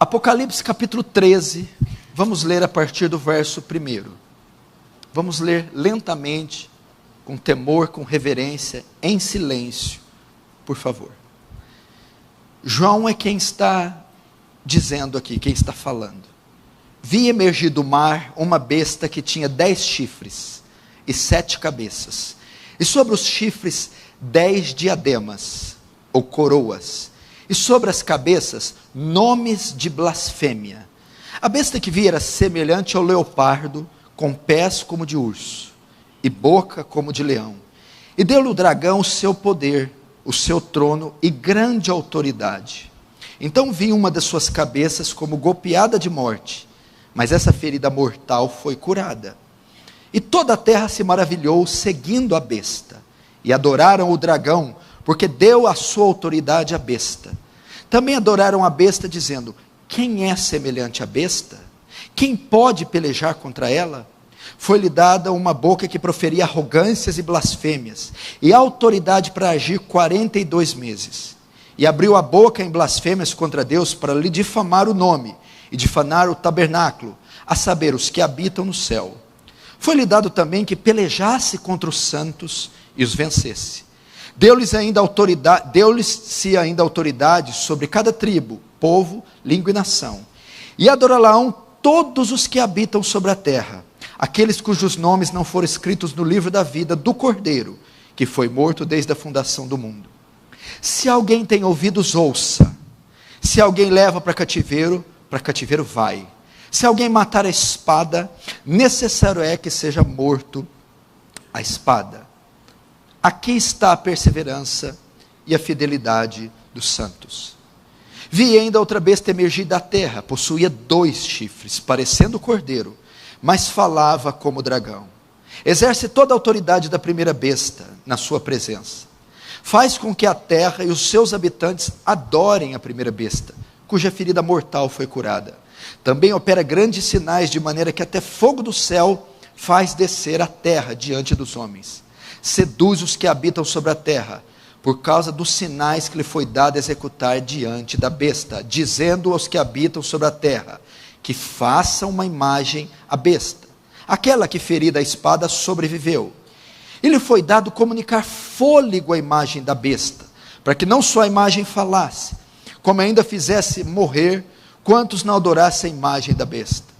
Apocalipse capítulo 13, vamos ler a partir do verso 1. Vamos ler lentamente, com temor, com reverência, em silêncio, por favor. João é quem está dizendo aqui, quem está falando. Vi emergir do mar uma besta que tinha 10 chifres e 7 cabeças, e sobre os chifres 10 diademas, ou coroas, e sobre as cabeças nomes de blasfêmia. A besta que vi era semelhante ao leopardo, com pés como de urso, e boca como de leão. E deu-lhe o dragão o seu poder, o seu trono e grande autoridade. Então vi uma das suas cabeças como golpeada de morte, mas essa ferida mortal foi curada. E toda a terra se maravilhou seguindo a besta, e adoraram o dragão, porque deu a sua autoridade à besta. Também adoraram a besta, dizendo: quem é semelhante à besta? Quem pode pelejar contra ela? Foi-lhe dada uma boca que proferia arrogâncias e blasfêmias, e autoridade para agir 42 meses. E abriu a boca em blasfêmias contra Deus, para lhe difamar o nome, e difamar o tabernáculo, a saber, os que habitam no céu. Foi-lhe dado também que pelejasse contra os santos e os vencesse. Deu-lhes ainda autoridade sobre cada tribo, povo, língua e nação. E adorá-lo-ão todos os que habitam sobre a terra, aqueles cujos nomes não foram escritos no livro da vida do Cordeiro, que foi morto desde a fundação do mundo. Se alguém tem ouvidos, ouça. Se alguém leva para cativeiro vai. Se alguém matar a espada, necessário é que seja morto a espada. Aqui está a perseverança e a fidelidade dos santos. Vi ainda outra besta emergir da terra, possuía 2 chifres, parecendo cordeiro, mas falava como dragão. Exerce toda a autoridade da primeira besta na sua presença. Faz com que a terra e os seus habitantes adorem a primeira besta, cuja ferida mortal foi curada. Também opera grandes sinais, de maneira que até fogo do céu faz descer a terra diante dos homens. Seduz os que habitam sobre a terra, por causa dos sinais que lhe foi dado executar diante da besta, dizendo aos que habitam sobre a terra, que façam uma imagem à besta, aquela que ferida a espada sobreviveu. E lhe foi dado comunicar fôlego à imagem da besta, para que não só a imagem falasse, como ainda fizesse morrer quantos não adorassem a imagem da besta.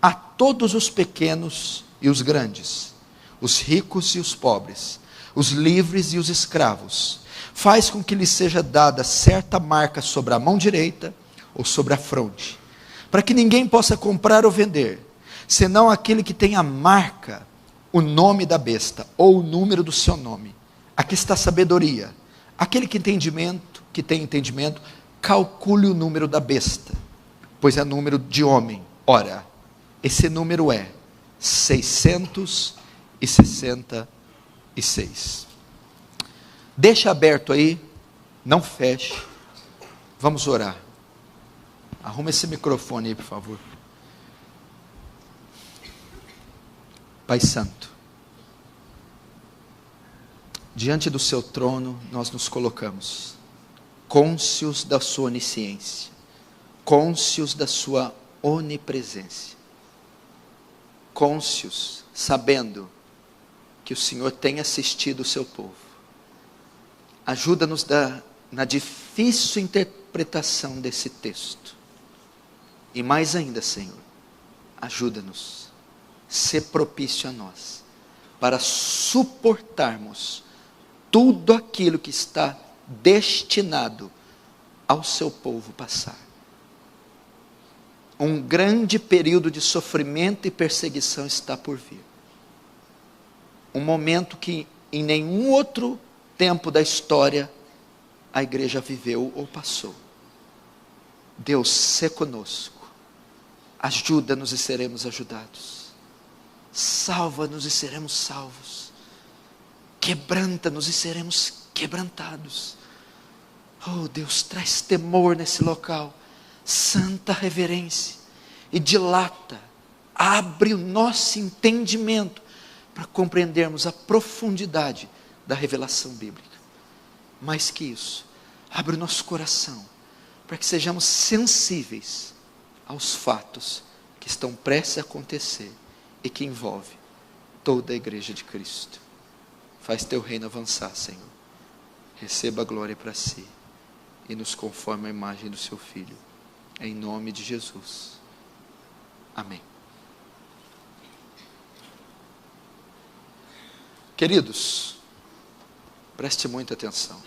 A todos os pequenos e os grandes, os ricos e os pobres, os livres e os escravos, faz com que lhes seja dada certa marca sobre a mão direita ou sobre a fronte, para que ninguém possa comprar ou vender, senão aquele que tem a marca, o nome da besta, ou o número do seu nome. Aqui está a sabedoria. Aquele que tem entendimento, calcule o número da besta, pois é número de homem. Ora, esse número é 666. Deixa aberto aí, não feche. Vamos orar. Arruma esse microfone aí, por favor. Pai Santo, diante do seu trono nós nos colocamos, cônscios da sua onisciência, cônscios da sua onipresença, cônscios, sabendo que o Senhor tem assistido o seu povo. Ajuda-nos na difícil interpretação desse texto. E mais ainda, Senhor, ajuda-nos, ser propício a nós, para suportarmos tudo aquilo que está destinado ao seu povo passar. Um grande período de sofrimento e perseguição está por vir. Um momento que em nenhum outro tempo da história a igreja viveu ou passou. Deus, sê conosco, ajuda-nos e seremos ajudados, salva-nos e seremos salvos, quebranta-nos e seremos quebrantados. Oh Deus, traz temor nesse local, santa reverência, e dilata, abre o nosso entendimento, para compreendermos a profundidade da revelação bíblica. Mais que isso, abre o nosso coração, para que sejamos sensíveis aos fatos que estão prestes a acontecer e que envolve toda a igreja de Cristo. Faz teu reino avançar, Senhor. Receba a glória para si e nos conforme a imagem do seu Filho. Em nome de Jesus. Amém. Queridos, preste muita atenção.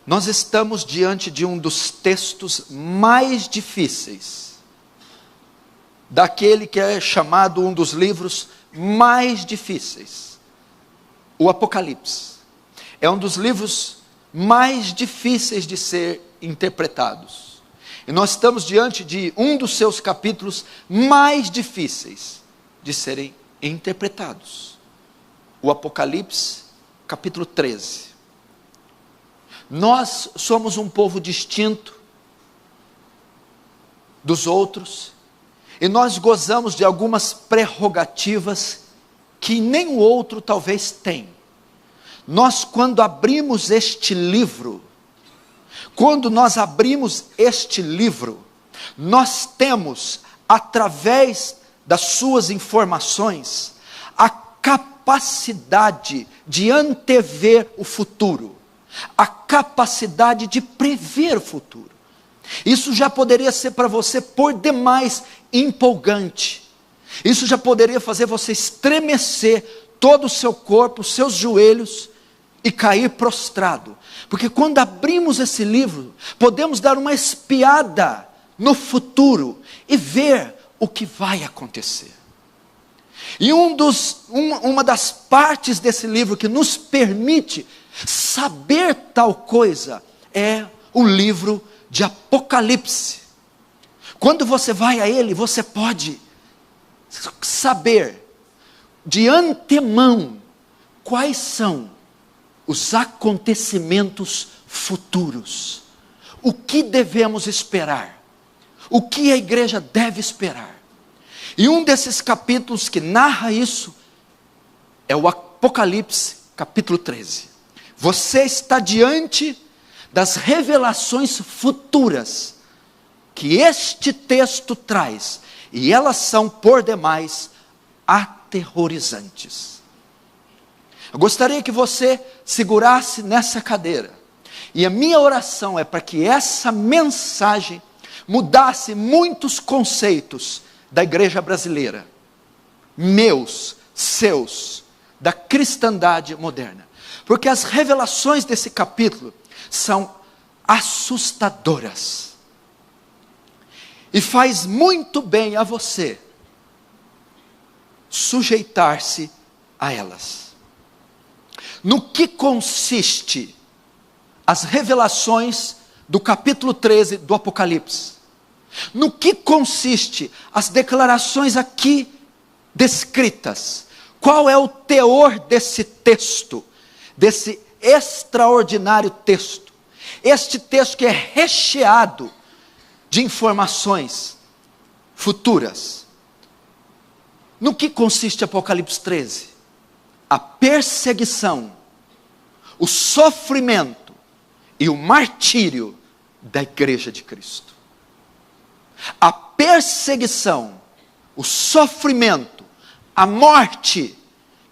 Nós estamos diante de um dos textos mais difíceis, daquele que é chamado um dos livros mais difíceis, o Apocalipse. É um dos livros mais difíceis de ser interpretados. E nós estamos diante de um dos seus capítulos mais difíceis de serem interpretados. O Apocalipse, capítulo 13. Nós somos um povo distinto dos outros, e nós gozamos de algumas prerrogativas que nem o outro talvez tem. Nós, quando abrimos este livro, nós temos, através das suas informações, a capacidade de antever o futuro, a capacidade de prever o futuro. Isso já poderia ser para você por demais empolgante. Isso já poderia fazer você estremecer todo o seu corpo, os seus joelhos, e cair prostrado. Porque quando abrimos esse livro, podemos dar uma espiada no futuro e ver o que vai acontecer. E uma das partes desse livro que nos permite saber tal coisa é o livro de Apocalipse. Quando você vai a ele, você pode saber de antemão quais são os acontecimentos futuros, o que devemos esperar, o que a igreja deve esperar. E um desses capítulos que narra isso é o Apocalipse, capítulo 13. Você está diante das revelações futuras que este texto traz, e elas são por demais aterrorizantes. Eu gostaria que você segurasse nessa cadeira, e a minha oração é para que essa mensagem mudasse muitos conceitos da igreja brasileira, meus, seus, da cristandade moderna, porque as revelações desse capítulo são assustadoras, e faz muito bem a você sujeitar-se a elas. No que consiste as revelações do capítulo 13 do Apocalipse? No que consiste as declarações aqui descritas? Qual é o teor desse texto, desse extraordinário texto? Este texto que é recheado de informações futuras. No que consiste Apocalipse 13? A perseguição, o sofrimento e o martírio da igreja de Cristo. A perseguição, o sofrimento, a morte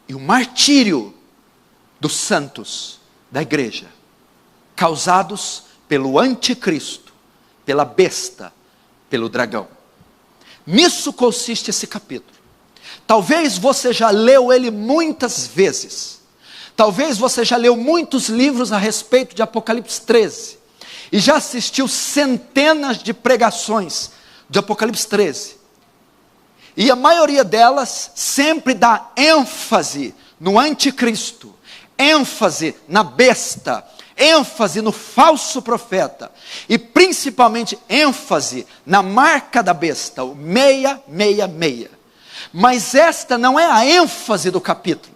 e o martírio dos santos da igreja, causados pelo anticristo, pela besta, pelo dragão. Nisso consiste esse capítulo. Talvez você já leu ele muitas vezes. Talvez você já leu muitos livros a respeito de Apocalipse 13. E já assistiu centenas de pregações de Apocalipse 13. E a maioria delas sempre dá ênfase no anticristo, ênfase na besta, ênfase no falso profeta, e principalmente ênfase na marca da besta, o 666. Mas esta não é a ênfase do capítulo.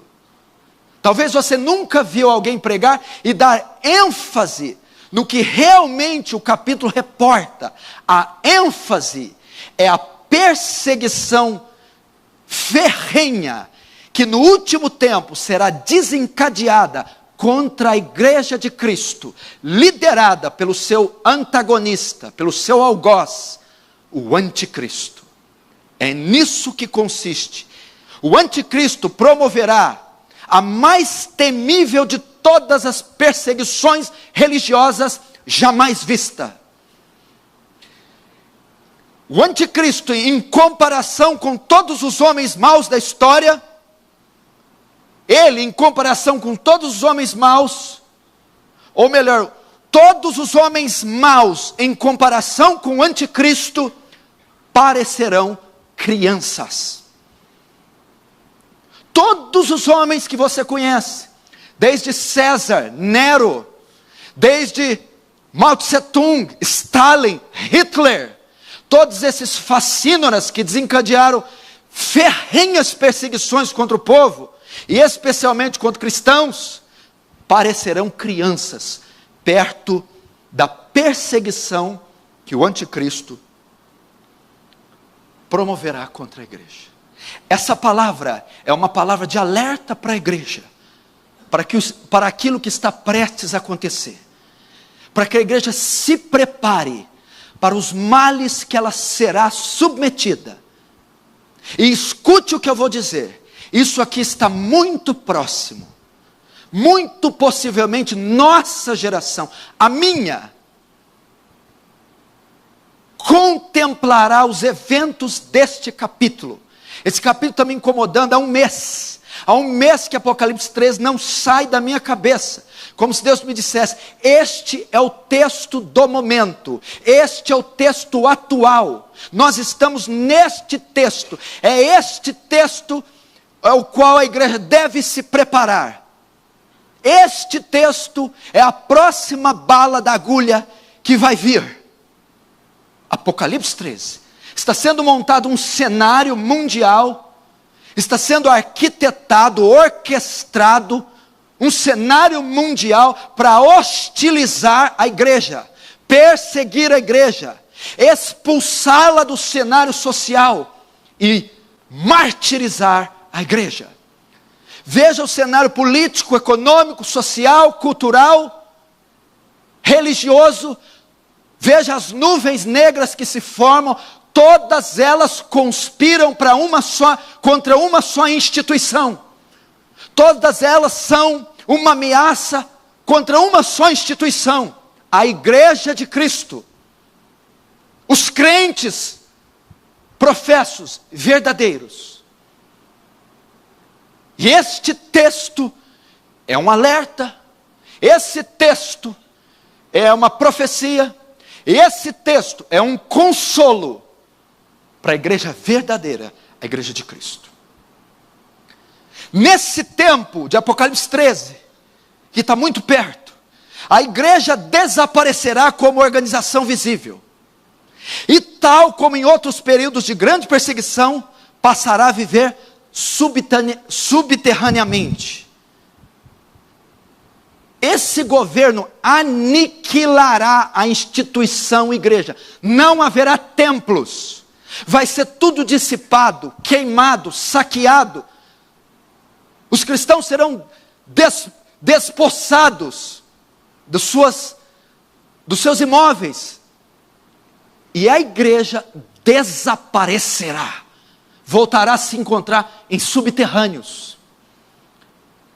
Talvez você nunca viu alguém pregar e dar ênfase no que realmente o capítulo reporta. A ênfase é a perseguição ferrenha que no último tempo será desencadeada contra a igreja de Cristo, liderada pelo seu antagonista, pelo seu algoz, o anticristo. É nisso que consiste. O anticristo promoverá a mais temível de todas as perseguições religiosas jamais vista. O anticristo, em comparação com todos os homens maus da história, ele, em comparação com todos os homens maus, ou melhor, todos os homens maus, em comparação com o anticristo, parecerão crianças. Todos os homens que você conhece, desde César, Nero, desde Mao Tse Tung, Stalin, Hitler, todos esses fascínoras que desencadearam ferrenhas perseguições contra o povo, e especialmente contra cristãos, parecerão crianças perto da perseguição que o anticristo promoverá contra a igreja. Essa palavra é uma palavra de alerta para a igreja, para aquilo que está prestes a acontecer, para que a igreja se prepare para os males que ela será submetida. E escute o que eu vou dizer. Isso aqui está muito próximo, muito possivelmente nossa geração, a minha, contemplará os eventos deste capítulo. Esse capítulo está me incomodando há um mês que Apocalipse 13 não sai da minha cabeça, como se Deus me dissesse: este é o texto do momento, este é o texto atual, nós estamos neste texto, é este texto ao qual a igreja deve se preparar. Este texto é a próxima bala da agulha que vai vir. Apocalipse 13. Está sendo montado um cenário mundial, está sendo arquitetado, orquestrado, um cenário mundial para hostilizar a igreja, perseguir a igreja, expulsá-la do cenário social e martirizar a igreja. Veja o cenário político, econômico, social, cultural, religioso. Veja as nuvens negras que se formam, todas elas conspiram contra uma só instituição. Todas elas são uma ameaça contra uma só instituição, a igreja de Cristo. Os crentes professos verdadeiros. E este texto é um alerta, esse texto é uma profecia, esse texto é um consolo para a igreja verdadeira, a igreja de Cristo. Nesse tempo de Apocalipse 13, que está muito perto, a igreja desaparecerá como organização visível. E tal como em outros períodos de grande perseguição, passará a viver subterraneamente. Esse governo aniquilará a instituição igreja. Não haverá templos. Vai ser tudo dissipado, queimado, saqueado. Os cristãos serão despossados dos seus imóveis. E a igreja desaparecerá. Voltará a se encontrar em subterrâneos.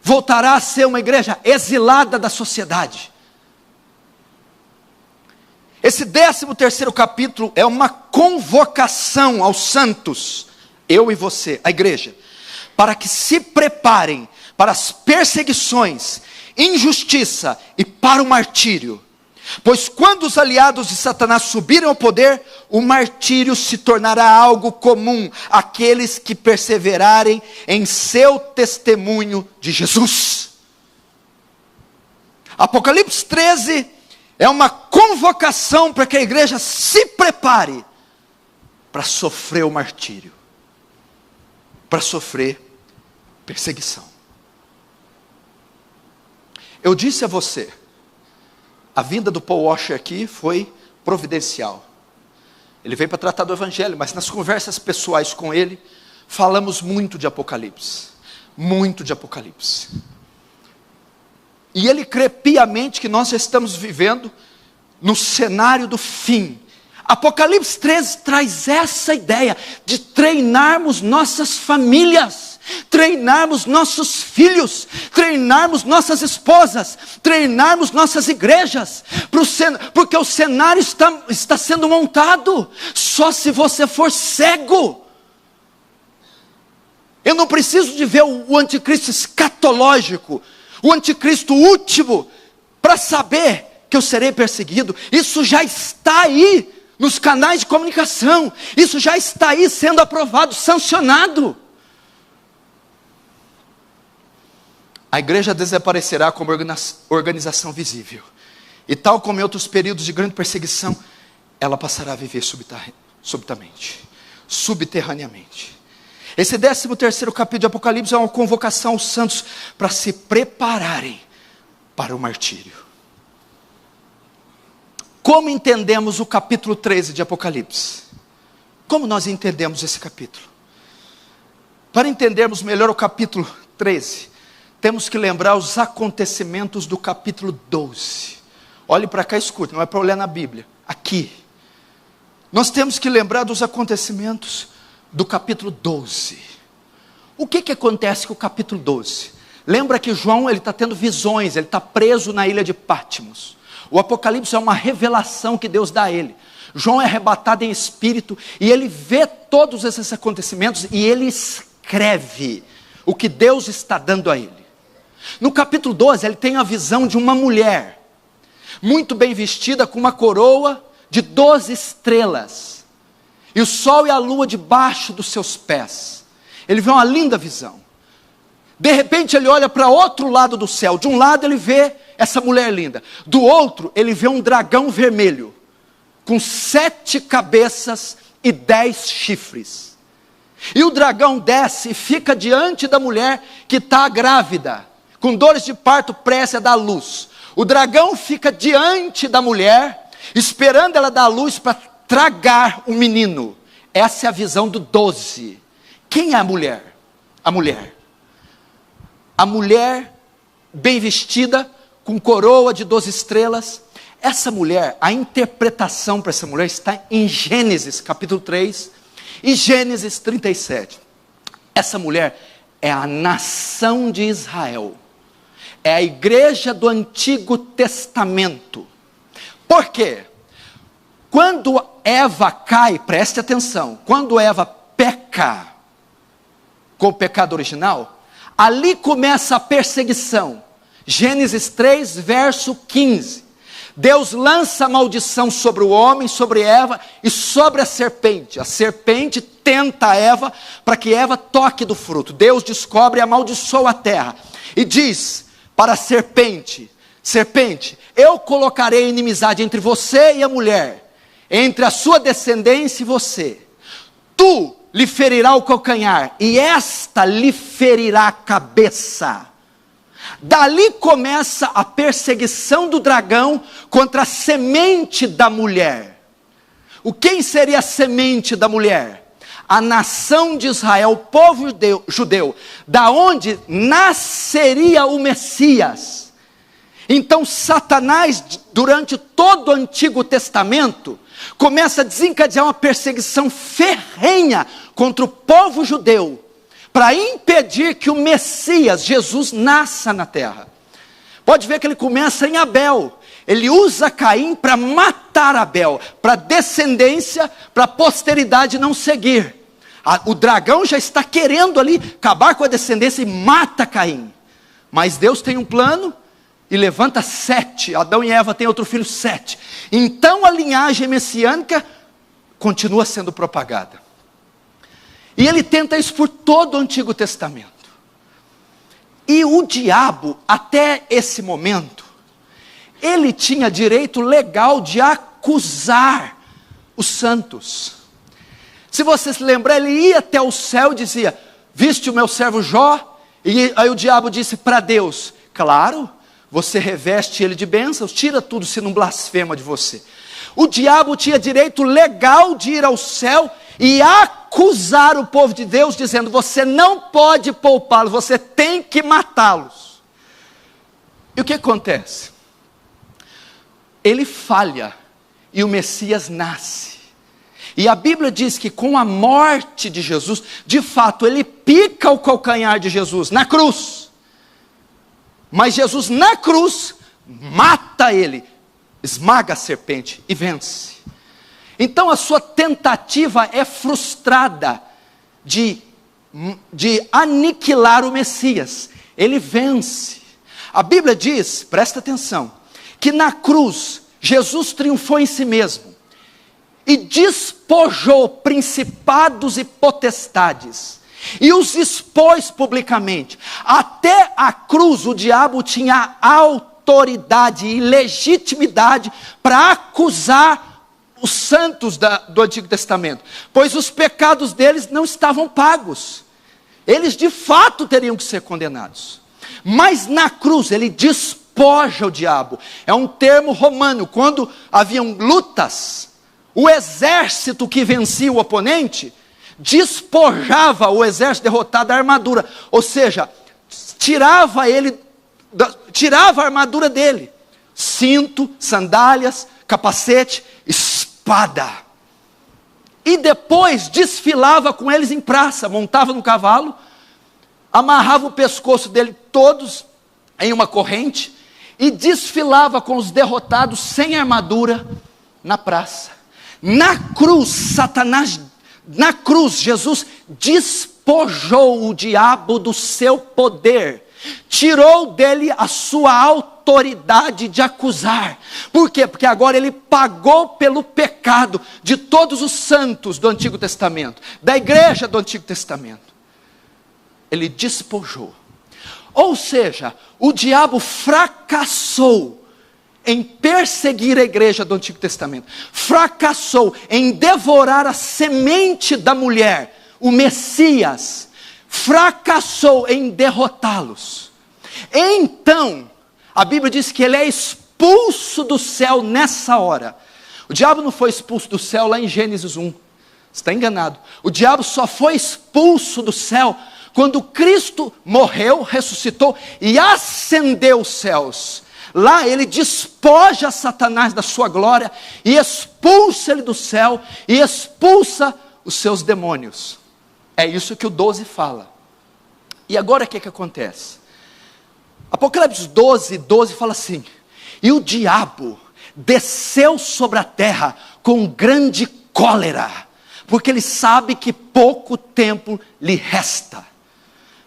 Voltará a ser uma igreja exilada da sociedade. Esse 13º capítulo é uma convocação aos santos, eu e você, a igreja, para que se preparem para as perseguições, injustiça e para o martírio. Pois quando os aliados de Satanás subirem ao poder, o martírio se tornará algo comum àqueles que perseverarem em seu testemunho de Jesus. Apocalipse 13 é uma convocação para que a igreja se prepare para sofrer o martírio, para sofrer perseguição. Eu disse a você, a vinda do Paul Washer aqui foi providencial. Ele veio para tratar do evangelho, mas nas conversas pessoais com ele, falamos muito de Apocalipse. Muito de Apocalipse. E ele crê piamente que nós já estamos vivendo no cenário do fim. Apocalipse 13 traz essa ideia de treinarmos nossas famílias, treinarmos nossos filhos, treinarmos nossas esposas, treinarmos nossas igrejas, porque o cenário está sendo montado. Só se você for cego. Eu não preciso de ver o anticristo escatológico, o anticristo último, para saber que eu serei perseguido. Isso já está aí nos canais de comunicação, isso já está aí sendo aprovado, sancionado. A igreja desaparecerá como organização visível, e tal como em outros períodos de grande perseguição, ela passará a viver subterraneamente. Esse 13º capítulo de Apocalipse é uma convocação aos santos para se prepararem para o martírio. Como entendemos o capítulo 13 de Apocalipse? Como nós entendemos esse capítulo? Para entendermos melhor o capítulo 13, temos que lembrar os acontecimentos do capítulo 12. Olhe para cá e escute, não é para olhar na Bíblia. Aqui. Nós temos que lembrar dos acontecimentos do capítulo 12. O que acontece com o capítulo 12? Lembra que João está tendo visões, ele está preso na ilha de Patmos. O Apocalipse é uma revelação que Deus dá a ele. João é arrebatado em espírito e ele vê todos esses acontecimentos e ele escreve o que Deus está dando a ele. No capítulo 12 ele tem a visão de uma mulher, muito bem vestida, com uma coroa de 12 estrelas. E o sol e a lua debaixo dos seus pés. Ele vê uma linda visão. De repente ele olha para outro lado do céu. De um lado ele vê essa mulher linda. Do outro ele vê um dragão vermelho, com 7 cabeças e 10 chifres. E o dragão desce e fica diante da mulher que está grávida, com dores de parto, prestes a dar luz. O dragão fica diante da mulher, esperando ela dar luz para tragar o menino. Essa é a visão do 12. Quem é a mulher? A mulher bem vestida, com coroa de 12 estrelas. Essa mulher, a interpretação para essa mulher está em Gênesis capítulo 3 e Gênesis 37. Essa mulher é a nação de Israel, é a igreja do Antigo Testamento. Por quê? Quando Eva cai, preste atenção, quando Eva peca com o pecado original, ali começa a perseguição. Gênesis 3, verso 15. Deus lança a maldição sobre o homem, sobre Eva e sobre a serpente. A serpente tenta Eva para que Eva toque do fruto. Deus descobre e amaldiçoa a terra. E diz para a serpente: serpente, eu colocarei inimizade entre você e a mulher, entre a sua descendência e você. Tu lhe ferirá o calcanhar, e esta lhe ferirá a cabeça. Dali começa a perseguição do dragão contra a semente da mulher. Quem seria a semente da mulher? A nação de Israel, o povo judeu, da onde nasceria o Messias. Então Satanás, durante todo o Antigo Testamento, começa a desencadear uma perseguição ferrenha contra o povo judeu, para impedir que o Messias, Jesus, nasça na terra. Pode ver que ele começa em Abel. Ele usa Caim para matar Abel, para descendência, para a posteridade não seguir. O dragão já está querendo ali acabar com a descendência e mata Caim. Mas Deus tem um plano e levanta 7. Adão e Eva têm outro filho, 7. Então a linhagem messiânica continua sendo propagada. E ele tenta isso por todo o Antigo Testamento. E o diabo, até esse momento, ele tinha direito legal de acusar os santos. Se você se lembrar, ele ia até o céu e dizia: viste o meu servo Jó? E aí o diabo disse para Deus: claro, você reveste ele de bênçãos, tira tudo se não blasfema de você. O diabo tinha direito legal de ir ao céu e acusar o povo de Deus, dizendo: você não pode poupá-los, você tem que matá-los. E o que acontece? Ele falha e o Messias nasce. E a Bíblia diz que com a morte de Jesus, de fato, ele pica o calcanhar de Jesus na cruz. Mas Jesus na cruz mata ele, esmaga a serpente e vence. Então a sua tentativa é frustrada de aniquilar o Messias. Ele vence. A Bíblia diz, presta atenção, que na cruz Jesus triunfou em si mesmo e despojou principados e potestades e os expôs publicamente. Até a cruz o diabo tinha autoridade e legitimidade para acusar os santos do Antigo Testamento, pois os pecados deles não estavam pagos. Eles de fato teriam que ser condenados. Mas na cruz ele despoja o diabo. É um termo romano. Quando haviam lutas, o exército que vencia o oponente despojava o exército derrotado da armadura, ou seja, tirava a armadura dele, cinto, sandálias, capacete, espada, e depois desfilava com eles em praça, montava no cavalo, amarrava o pescoço dele todos em uma corrente e desfilava com os derrotados sem armadura na praça. Na cruz, Jesus despojou o diabo do seu poder, tirou dele a sua autoridade de acusar. Por quê? Porque agora ele pagou pelo pecado de todos os santos do Antigo Testamento, da igreja do Antigo Testamento. Ele despojou. Ou seja, o diabo fracassou em perseguir a igreja do Antigo Testamento, fracassou em devorar a semente da mulher, o Messias, fracassou em derrotá-los. Então, a Bíblia diz que ele é expulso do céu nessa hora. O diabo não foi expulso do céu lá em Gênesis 1, você está enganado. O diabo só foi expulso do céu quando Cristo morreu, ressuscitou e ascendeu os céus. Lá ele despoja Satanás da sua glória e expulsa ele do céu e expulsa os seus demônios. É isso que o 12 fala. E agora o que acontece? Apocalipse 12 fala assim: e o diabo desceu sobre a terra com grande cólera, porque ele sabe que pouco tempo lhe resta.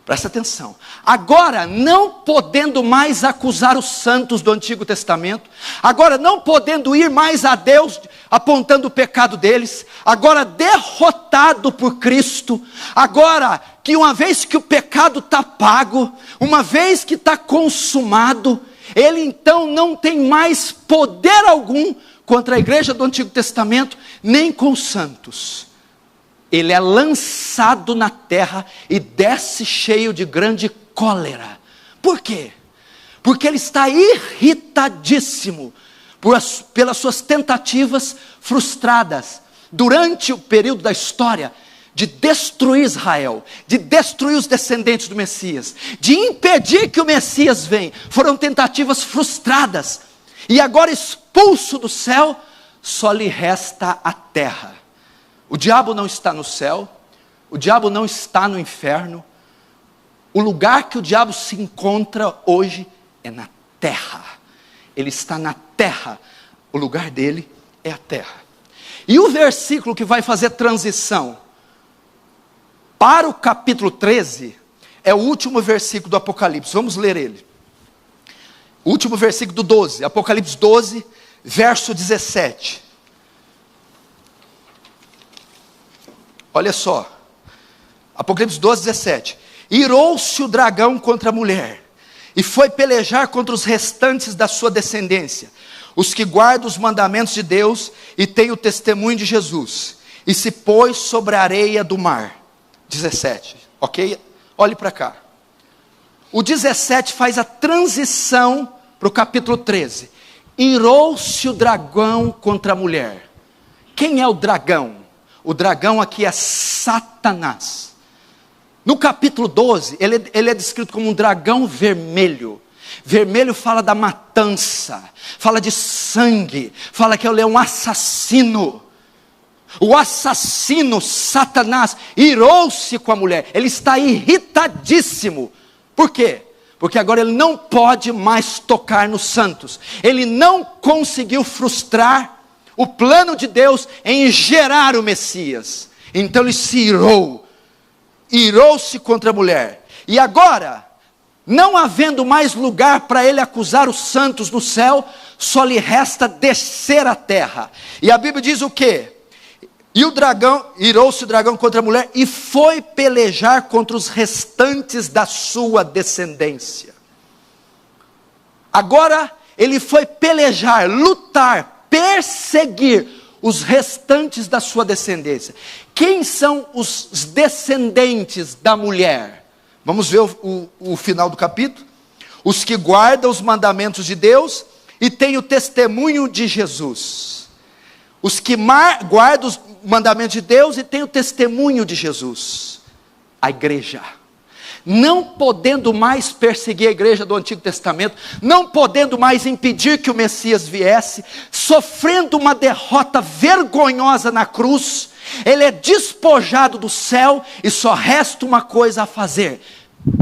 Presta atenção. Agora, não podendo mais acusar os santos do Antigo Testamento, agora não podendo ir mais a Deus apontando o pecado deles, agora derrotado por Cristo, agora que uma vez que o pecado está pago, uma vez que está consumado, ele então não tem mais poder algum contra a igreja do Antigo Testamento, nem com os santos. Ele é lançado na terra e desce cheio de grande cólera. Por quê? Porque ele está irritadíssimo pelas suas tentativas frustradas durante o período da história de destruir Israel, de destruir os descendentes do Messias, de impedir que o Messias venha. Foram tentativas frustradas. E agora, expulso do céu, só lhe resta a terra. O diabo não está no céu, o diabo não está no inferno. O lugar que o diabo se encontra hoje é na terra. Ele está na terra, o lugar dele é a terra. E o versículo que vai fazer transição para o capítulo 13 é o último versículo do Apocalipse. Vamos ler ele. O último versículo do 12, Apocalipse 12, verso 17. Olha só, Apocalipse 12, 17. Irou-se o dragão contra a mulher, e foi pelejar contra os restantes da sua descendência, os que guardam os mandamentos de Deus e têm o testemunho de Jesus, e se pôs sobre a areia do mar. 17, ok? Olhe para cá. O 17 faz a transição para o capítulo 13. Irou-se o dragão contra a mulher. Quem é o dragão? O dragão aqui é Satanás. No capítulo 12, ele é descrito como um dragão vermelho. Vermelho fala da matança, fala de sangue, fala que ele é um assassino. O assassino, Satanás, irou-se com a mulher. Ele está irritadíssimo. Por quê? Porque agora ele não pode mais tocar nos santos. Ele não conseguiu frustrar o plano de Deus em gerar o Messias. Então ele se irou-se contra a mulher. E agora, não havendo mais lugar para ele acusar os santos no céu, só lhe resta descer à terra. E a Bíblia diz o quê? E o dragão, irou-se o dragão contra a mulher e foi pelejar contra os restantes da sua descendência. Agora ele foi pelejar, lutar, perseguir os restantes da sua descendência. Quem são os descendentes da mulher? Vamos ver o final do capítulo. Os que guardam os mandamentos de Deus e têm o testemunho de Jesus. Os que guardam os mandamentos de Deus e têm o testemunho de Jesus. A igreja. Não podendo mais perseguir a igreja do Antigo Testamento, não podendo mais impedir que o Messias viesse, sofrendo uma derrota vergonhosa na cruz, ele é despojado do céu e só resta uma coisa a fazer: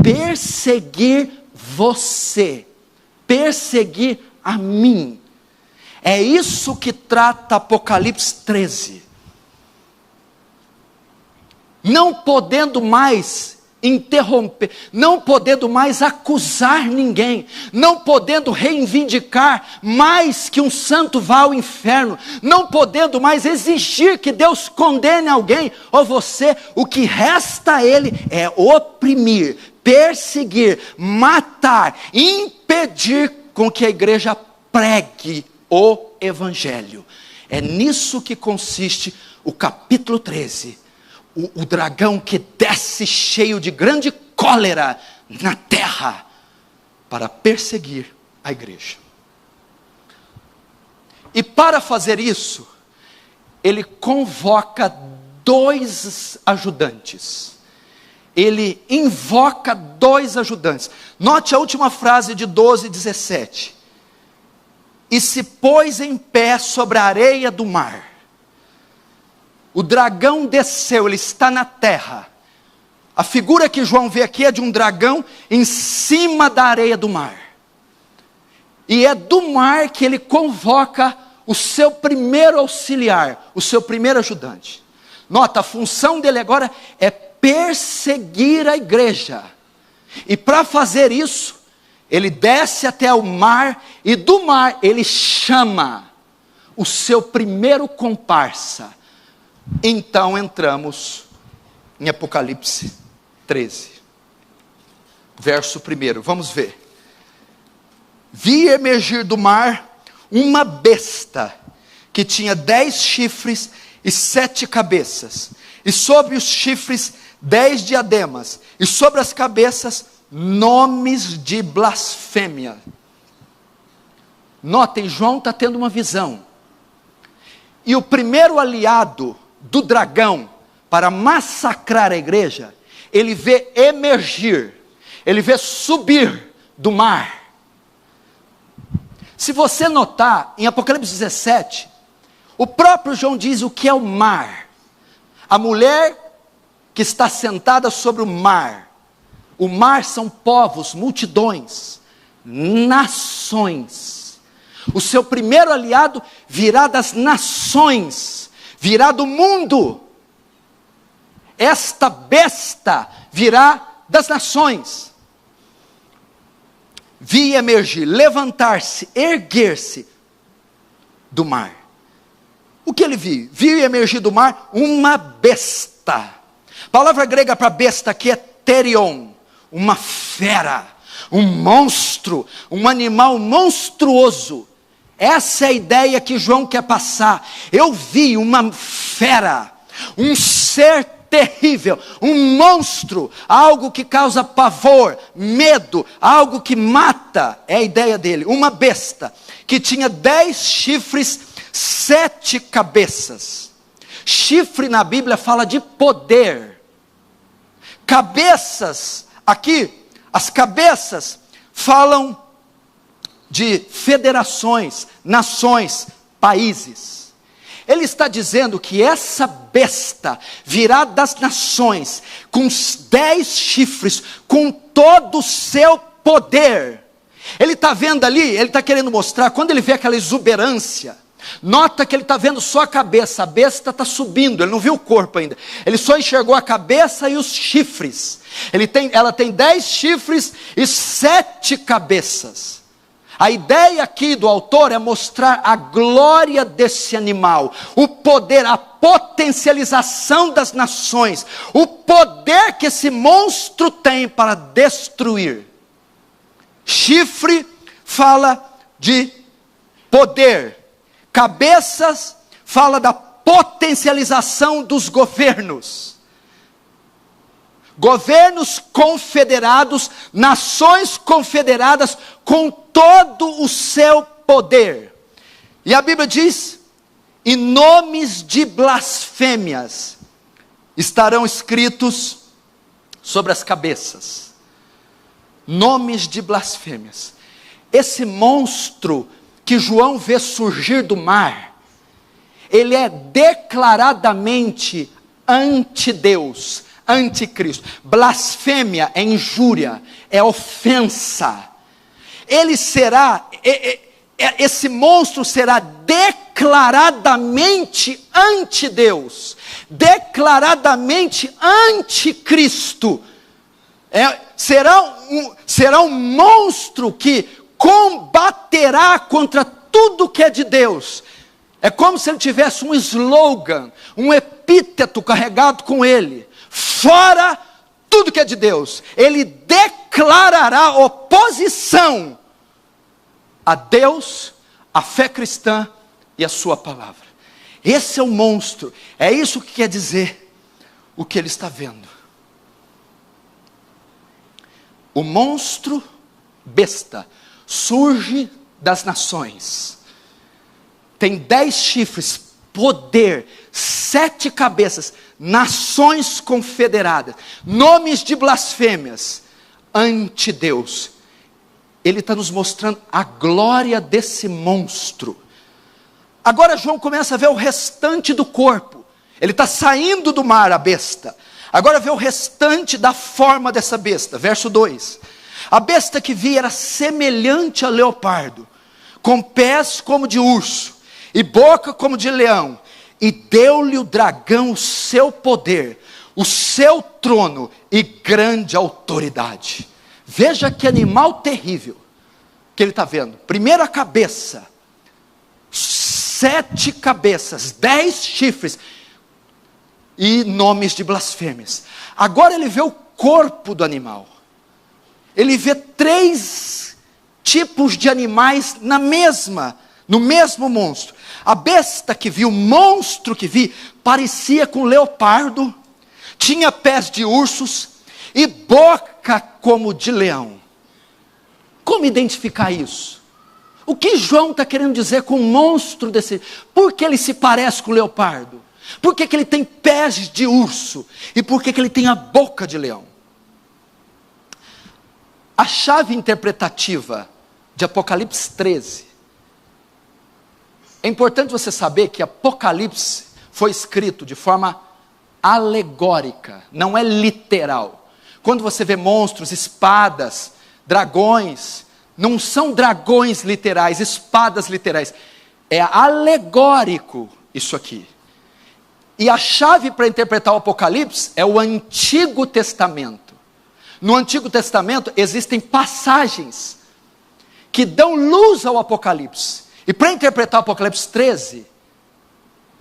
perseguir você, perseguir a mim. É isso que trata Apocalipse 13. Não podendo mais interromper, não podendo mais acusar ninguém, não podendo reivindicar mais que um santo vá ao inferno, não podendo mais exigir que Deus condene alguém ou você, o que resta a ele é oprimir, perseguir, matar, impedir com que a igreja pregue o evangelho. É nisso que consiste o capítulo 13. O dragão que desce cheio de grande cólera na terra para perseguir a igreja. E para fazer isso, ele convoca 2 ajudantes. Ele invoca 2 ajudantes. Note a última frase de 12:17. E se pôs em pé sobre a areia do mar. O dragão desceu, ele está na terra. A figura que João vê aqui é de um dragão em cima da areia do mar. E é do mar que ele convoca o seu primeiro auxiliar, o seu primeiro ajudante. Nota, a função dele agora é perseguir a igreja. E para fazer isso, ele desce até o mar e do mar ele chama o seu primeiro comparsa. Então entramos em Apocalipse 13, verso 1, vamos ver. Vi emergir do mar uma besta, que tinha 10 chifres e 7 cabeças, e sobre os chifres 10 diademas, e sobre as cabeças nomes de blasfêmia. Notem, João está tendo uma visão, e o primeiro aliado do dragão para massacrar a igreja, ele vê emergir, ele vê subir do mar. Se você notar, em Apocalipse 17, o próprio João diz o que é o mar. A mulher que está sentada sobre o mar. O mar são povos, multidões, nações. O seu primeiro aliado virá das nações, virá do mundo. Esta besta virá das nações. Vi emergir, levantar-se, erguer-se do mar. O que ele viu? Viu emergir do mar uma besta. A palavra grega para besta aqui é terion, uma fera, um monstro, um animal monstruoso. Essa é a ideia que João quer passar. Eu vi uma fera, um ser terrível, um monstro, algo que causa pavor, medo, algo que mata, é a ideia dele. Uma besta, que tinha 10 chifres, 7 cabeças. Chifre na Bíblia fala de poder. Cabeças, aqui, as cabeças falam de federações, nações, países. Ele está dizendo que essa besta virá das nações, com os 10 chifres, com todo o seu poder. Ele está vendo ali, ele está querendo mostrar, quando ele vê aquela exuberância, nota que ele está vendo só a cabeça, a besta está subindo, ele não viu o corpo ainda, ele só enxergou a cabeça e os chifres. Ela tem 10 chifres e 7 cabeças. A ideia aqui do autor é mostrar a glória desse animal, o poder, a potencialização das nações, o poder que esse monstro tem para destruir. Chifre fala de poder, cabeças fala da potencialização dos governos. Governos confederados, nações confederadas com todo o seu poder. E a Bíblia diz: e nomes de blasfêmias estarão escritos sobre as cabeças. Nomes de blasfêmias. Esse monstro que João vê surgir do mar, ele é declaradamente anti-Deus, anticristo. Blasfêmia é injúria, é ofensa. Ele será, esse monstro será declaradamente anti-Deus, declaradamente anticristo. Será um monstro que combaterá contra tudo que é de Deus. É como se ele tivesse um slogan, um epíteto carregado com ele: fora tudo que é de Deus. Ele declarará oposição a Deus, a fé cristã e a sua palavra. Esse é o monstro. É isso que quer dizer o que ele está vendo. O monstro besta surge das nações. Tem 10 chifres, poder, 7 cabeças, nações confederadas, nomes de blasfêmias, ante Deus. Ele está nos mostrando a glória desse monstro. Agora João começa a ver o restante do corpo. Ele está saindo do mar, a besta. Agora vê o restante da forma dessa besta. Verso 2. A besta que vi era semelhante a leopardo, com pés como de urso, e boca como de leão. E deu-lhe o dragão o seu poder, o seu trono e grande autoridade. Veja que animal terrível que ele está vendo. Primeiro a cabeça, 7 cabeças, 10 chifres e nomes de blasfêmias. Agora ele vê o corpo do animal. Ele vê 3 tipos de animais no mesmo monstro. A besta que vi, o monstro que vi, parecia com leopardo, tinha pés de ursos e boca como de leão. Como identificar isso? O que João está querendo dizer com o monstro desse? Por que ele se parece com o leopardo? Por que ele tem pés de urso? E por que ele tem a boca de leão? A chave interpretativa de Apocalipse 13. É importante você saber que Apocalipse foi escrito de forma alegórica, não é literal. Quando você vê monstros, espadas, dragões, não são dragões literais, espadas literais. É alegórico isso aqui. E a chave para interpretar o Apocalipse é o Antigo Testamento. No Antigo Testamento existem passagens que dão luz ao Apocalipse. E para interpretar o Apocalipse 13,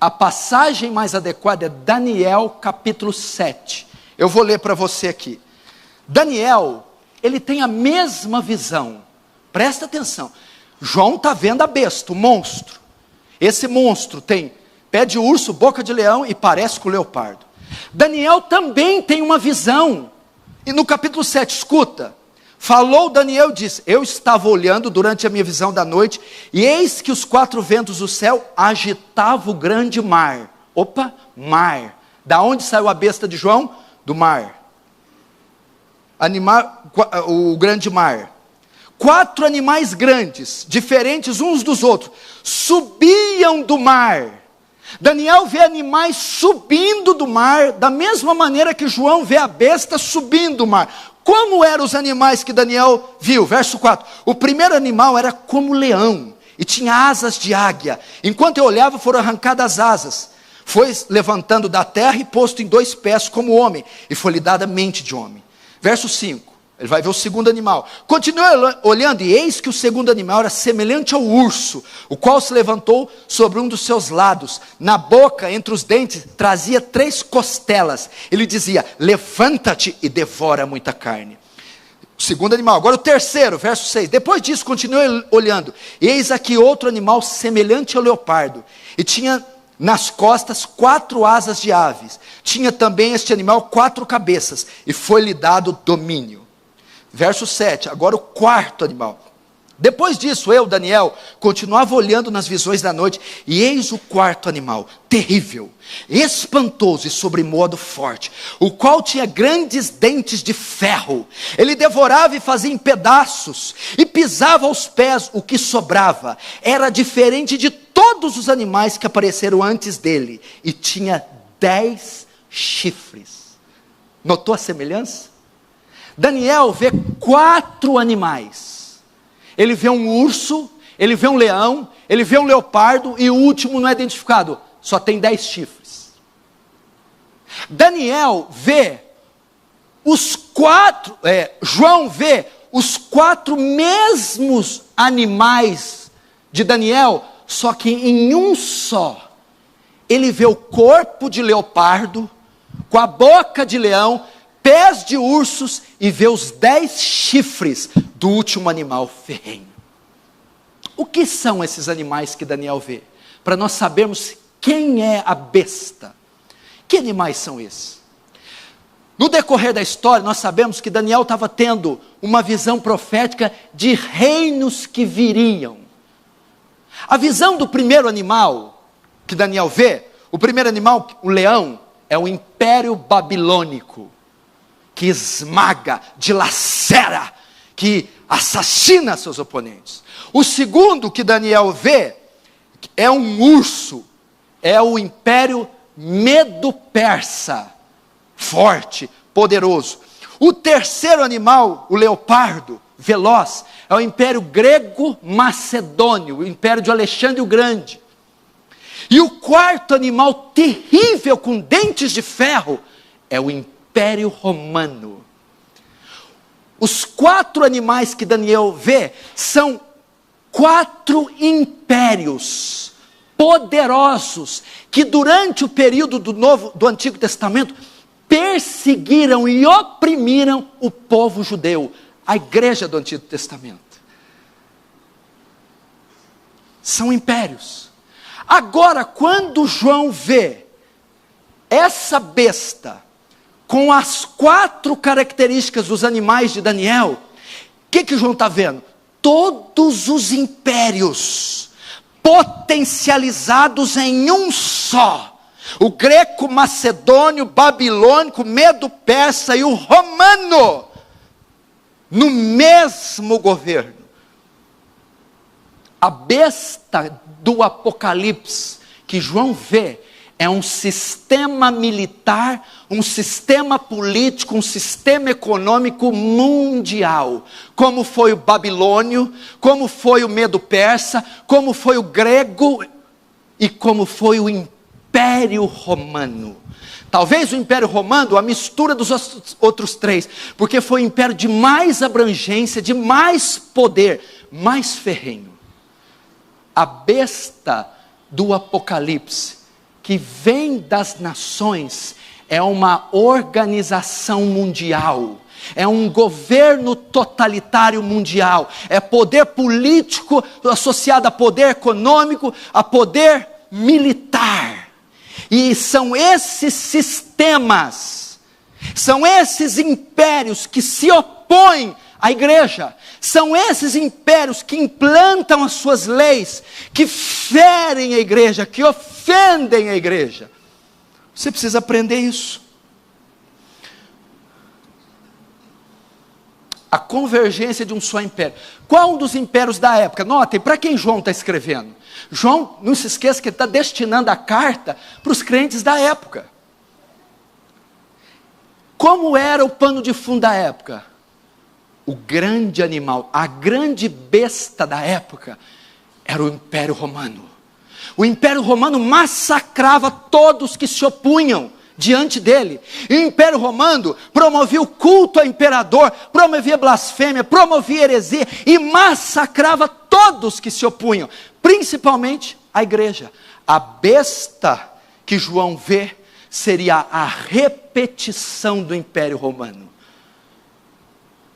a passagem mais adequada é Daniel capítulo 7. Eu vou ler para você aqui. Daniel, ele tem a mesma visão. Presta atenção. João está vendo a besta, o monstro. Esse monstro tem pé de urso, boca de leão e parece com o leopardo. Daniel também tem uma visão. E no capítulo 7, escuta. Falou Daniel e disse: eu estava olhando durante a minha visão da noite, e eis que os 4 ventos do céu agitavam o grande mar. Opa, mar. Da onde saiu a besta de João? Do mar. O grande mar. 4 animais grandes, diferentes uns dos outros, subiam do mar. Daniel vê animais subindo do mar, da mesma maneira que João vê a besta subindo do mar. Como eram os animais que Daniel viu? Verso 4. O primeiro animal era como leão, e tinha asas de águia. Enquanto eu olhava, foram arrancadas as asas. Foi levantando da terra e posto em 2 pés como homem, e foi-lhe dada mente de homem. Verso 5. Ele vai ver o segundo animal. Continua olhando, e eis que o segundo animal era semelhante ao urso, o qual se levantou sobre um dos seus lados. Na boca, entre os dentes, trazia 3 costelas. Ele dizia: levanta-te e devora muita carne. O segundo animal. Agora o terceiro, verso 6. Depois disso, continua olhando. Eis aqui outro animal semelhante ao leopardo. E tinha nas costas 4 asas de aves. Tinha também este animal 4 cabeças. E foi-lhe dado domínio. Verso 7, agora o quarto animal. Depois disso, eu, Daniel, continuava olhando nas visões da noite, e eis o quarto animal, terrível, espantoso e sobremodo forte, o qual tinha grandes dentes de ferro. Ele devorava e fazia em pedaços, e pisava aos pés o que sobrava. Era diferente de todos os animais que apareceram antes dele, e tinha 10 chifres. Notou a semelhança? Daniel vê 4 animais. Ele vê um urso, ele vê um leão, ele vê um leopardo, e o último não é identificado, só tem 10 chifres. Daniel vê os 4, João vê os 4 mesmos animais de Daniel, só que em um só. Ele vê o corpo de leopardo, com a boca de leão, pés de ursos, e vê os 10 chifres do último animal ferrenho. O que são esses animais que Daniel vê? Para nós sabermos quem é a besta. Que animais são esses? No decorrer da história, nós sabemos que Daniel estava tendo uma visão profética de reinos que viriam. A visão do primeiro animal que Daniel vê, o primeiro animal, o leão, é o Império Babilônico, que esmaga, dilacera, que assassina seus oponentes. O segundo que Daniel vê é um urso, é o Império Medo-Persa, forte, poderoso. O terceiro animal, o leopardo, veloz, é o Império Grego-Macedônio, o Império de Alexandre o Grande. E o quarto animal terrível, com dentes de ferro, é o Império Romano. Os 4 animais que Daniel vê são 4 impérios poderosos que durante o período do Antigo Testamento perseguiram e oprimiram o povo judeu, a igreja do Antigo Testamento. São impérios. Agora, quando João vê essa besta com as 4 características dos animais de Daniel, o que João está vendo? Todos os impérios potencializados em um só. O greco, macedônio, babilônico, medo-persa e o romano, no mesmo governo. A besta do Apocalipse que João vê é um sistema militar, um sistema político, um sistema econômico mundial, como foi o babilônio, como foi o medo-persa, como foi o grego e como foi o Império Romano. Talvez o Império Romano, a mistura dos outros 3, porque foi o império de mais abrangência, de mais poder, mais ferrenho. A besta do Apocalipse, que vem das nações, é uma organização mundial, é um governo totalitário mundial, é poder político associado a poder econômico, a poder militar. E são esses sistemas, são esses impérios que se opõem à igreja, são esses impérios que implantam as suas leis, que ferem a igreja, que ofendem a igreja. Você precisa aprender isso. a convergência de um só império. Qual um dos impérios da época? Notem, para quem João está escrevendo? João, não se esqueça que ele está destinando a carta para os crentes da época. Como era o pano de fundo da época? O grande animal, a grande besta da época, era o Império Romano. O Império Romano massacrava todos que se opunham diante dele. E o Império Romano promovia o culto ao imperador, promovia blasfêmia, promovia heresia e massacrava todos que se opunham, principalmente a igreja. A besta que João vê seria a repetição do Império Romano.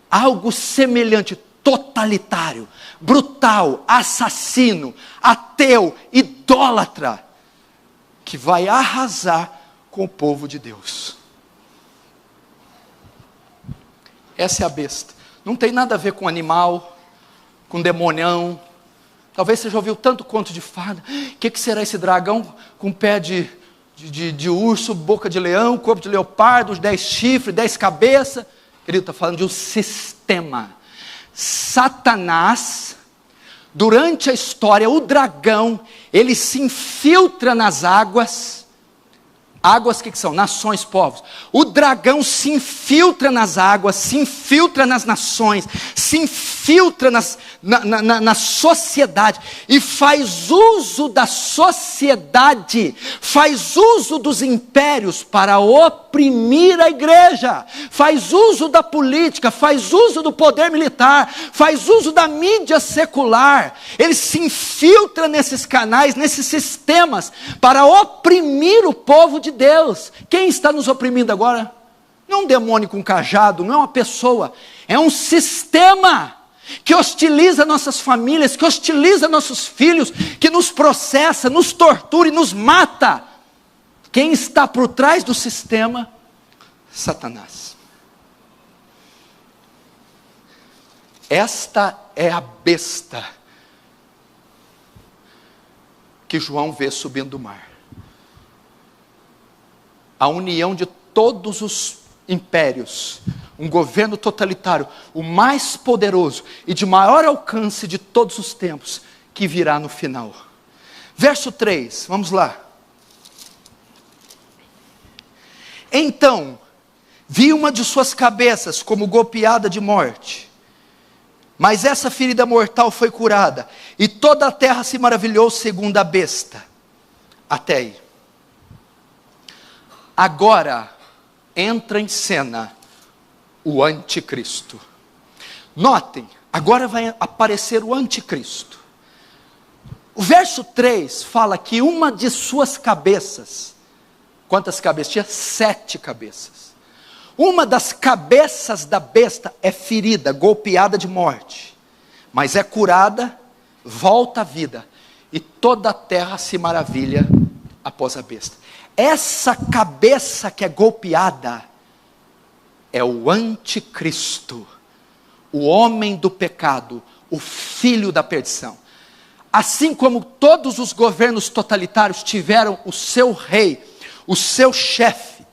Algo semelhante, totalitário, brutal, assassino, ateu, idólatra, que vai arrasar com o povo de Deus. Essa é a besta. Não tem nada a ver com animal, com demonião. Talvez você já ouviu tanto conto de fada. O que será esse dragão com pé de urso, boca de leão, corpo de leopardo, 10 chifres, 10 cabeças? Querido, está falando de um sistema. Satanás, durante a história, o dragão, ele se infiltra nas águas. Águas que são? Nações, povos. O dragão se infiltra nas águas, se infiltra nas nações, se infiltra na sociedade e faz uso da sociedade, faz uso dos impérios para oprimir a igreja, faz uso da política, faz uso do poder militar, faz uso da mídia secular. Ele se infiltra nesses canais, nesses sistemas, para oprimir o povo de Deus. Quem está nos oprimindo agora? Não é um demônio com cajado, não é uma pessoa, é um sistema que hostiliza nossas famílias, que hostiliza nossos filhos, que nos processa, nos tortura e nos mata. Quem está por trás do sistema? Satanás. Esta é a besta que João vê subindo do mar. A união de todos os impérios, um governo totalitário, o mais poderoso e de maior alcance de todos os tempos, que virá no final. Verso 3, vamos lá. Então, vi uma de suas cabeças como golpeada de morte, mas essa ferida mortal foi curada, e toda a terra se maravilhou segundo a besta. Até aí. Agora entra em cena o anticristo. Notem, agora vai aparecer o anticristo. O verso 3 fala que uma de suas cabeças, quantas cabeças? Tinha 7 cabeças. Uma das cabeças da besta é ferida, golpeada de morte, mas é curada, volta à vida, e toda a terra se maravilha após a besta. Essa cabeça que é golpeada é o anticristo, o homem do pecado, o filho da perdição. Assim como todos os governos totalitários tiveram o seu rei, o seu chefe,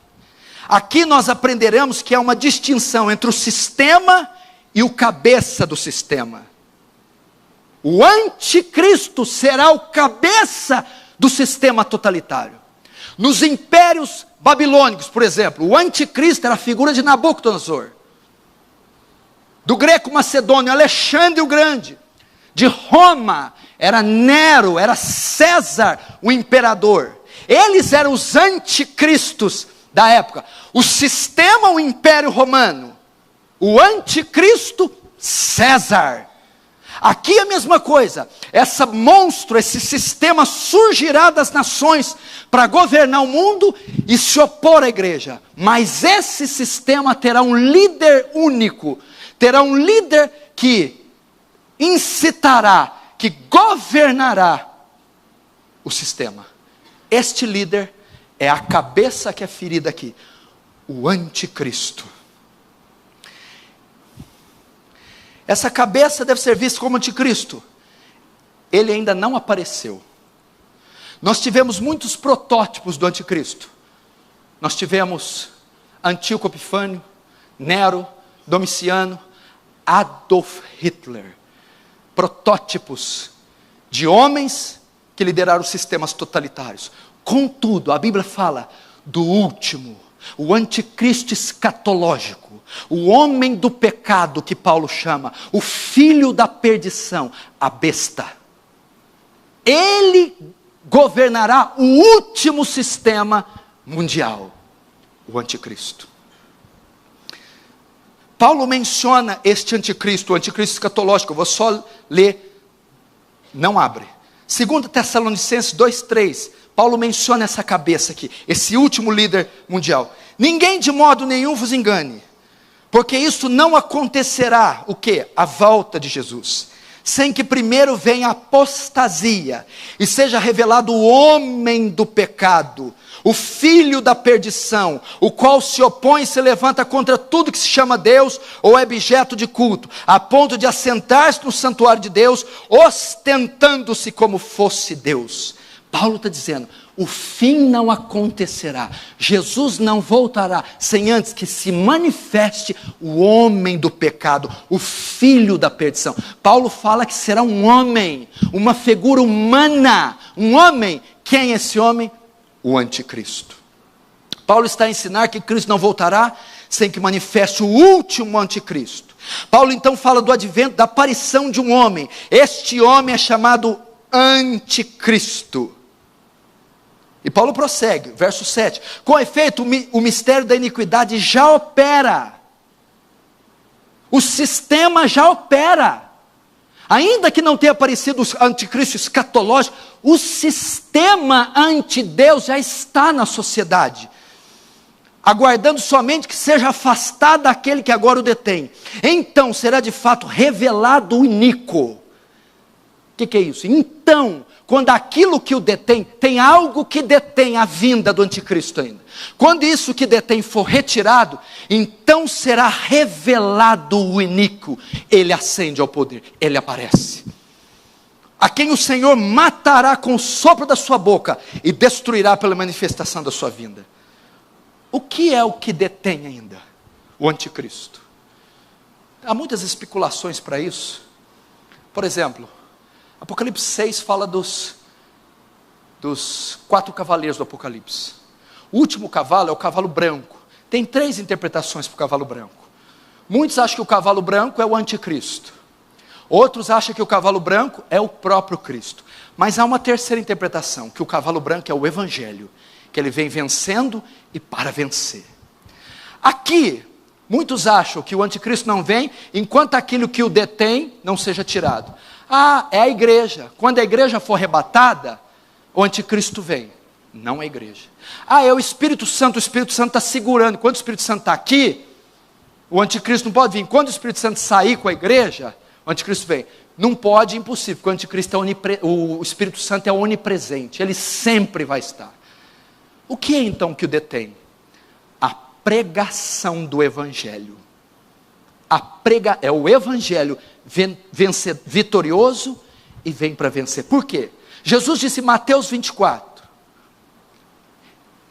aqui nós aprenderemos que há uma distinção entre o sistema e o cabeça do sistema. O anticristo será o cabeça do sistema totalitário. Nos impérios babilônicos, por exemplo, o anticristo era a figura de Nabucodonosor. Do greco macedônio, Alexandre o Grande. De Roma, era Nero, era César, o imperador. Eles eram os anticristos da época. O sistema, o Império Romano. O anticristo, César. Aqui é a mesma coisa. Essa monstro, esse sistema surgirá das nações para governar o mundo e se opor à igreja. Mas esse sistema terá um líder único. Terá um líder que incitará, que governará o sistema. Este líder é a cabeça que é ferida aqui. O anticristo. Essa cabeça deve ser vista como anticristo. Ele ainda não apareceu. Nós tivemos muitos protótipos do anticristo. Nós tivemos Antíoco Epifânio, Nero, Domiciano, Adolf Hitler. Protótipos de homens que lideraram sistemas totalitários. Contudo, a Bíblia fala do último, o anticristo escatológico, o homem do pecado que Paulo chama, o filho da perdição, a besta. Ele governará o último sistema mundial, o anticristo. Paulo menciona este anticristo, o anticristo escatológico. Eu vou só ler, não abre. 2 Tessalonicenses 2:3, Paulo menciona essa cabeça aqui, esse último líder mundial. Ninguém de modo nenhum vos engane, porque isso não acontecerá, o quê? A volta de Jesus, sem que primeiro venha a apostasia, e seja revelado o homem do pecado, o filho da perdição, o qual se opõe e se levanta contra tudo que se chama Deus, ou é objeto de culto, a ponto de assentar-se no santuário de Deus, ostentando-se como fosse Deus. Paulo está dizendo, o fim não acontecerá, Jesus não voltará, sem antes que se manifeste o homem do pecado, o filho da perdição. Paulo fala que será um homem, uma figura humana, um homem. Quem é esse homem? O anticristo. Paulo está a ensinar que Cristo não voltará, sem que manifeste o último anticristo. Paulo então fala do advento, da aparição de um homem. Este homem é chamado anticristo. E Paulo prossegue, verso 7. Com efeito, o mistério da iniquidade já opera. O sistema já opera. Ainda que não tenha aparecido o anticristo escatológico, o sistema anti-Deus já está na sociedade, aguardando somente que seja afastado daquele que agora o detém. Então será de fato revelado o iníquo. O que é isso? Então, quando aquilo que o detém, tem algo que detém a vinda do anticristo ainda. Quando isso que detém for retirado, então será revelado o iníquo. Ele ascende ao poder, ele aparece. A quem o Senhor matará com o sopro da sua boca e destruirá pela manifestação da sua vinda. O que é o que detém ainda? O anticristo. Há muitas especulações para isso. Por exemplo, Apocalipse 6 fala dos 4 cavaleiros do Apocalipse. O último cavalo é o cavalo branco. Tem 3 interpretações para o cavalo branco. Muitos acham que o cavalo branco é o anticristo. Outros acham que o cavalo branco é o próprio Cristo. Mas há uma terceira interpretação, que o cavalo branco é o Evangelho, que ele vem vencendo e para vencer. Aqui, muitos acham que o anticristo não vem, enquanto aquilo que o detém não seja tirado. Ah, é a igreja. Quando a igreja for arrebatada, o anticristo vem. Não a igreja. Ah, é o Espírito Santo está segurando. Quando o Espírito Santo está aqui, o anticristo não pode vir. Quando o Espírito Santo sair com a igreja, o anticristo vem. Não pode, impossível, porque o anticristo o Espírito Santo é onipresente. Ele sempre vai estar. O que é então que o detém? A pregação do Evangelho. É o Evangelho vitorioso e vem para vencer. Por quê? Jesus disse em Mateus 24,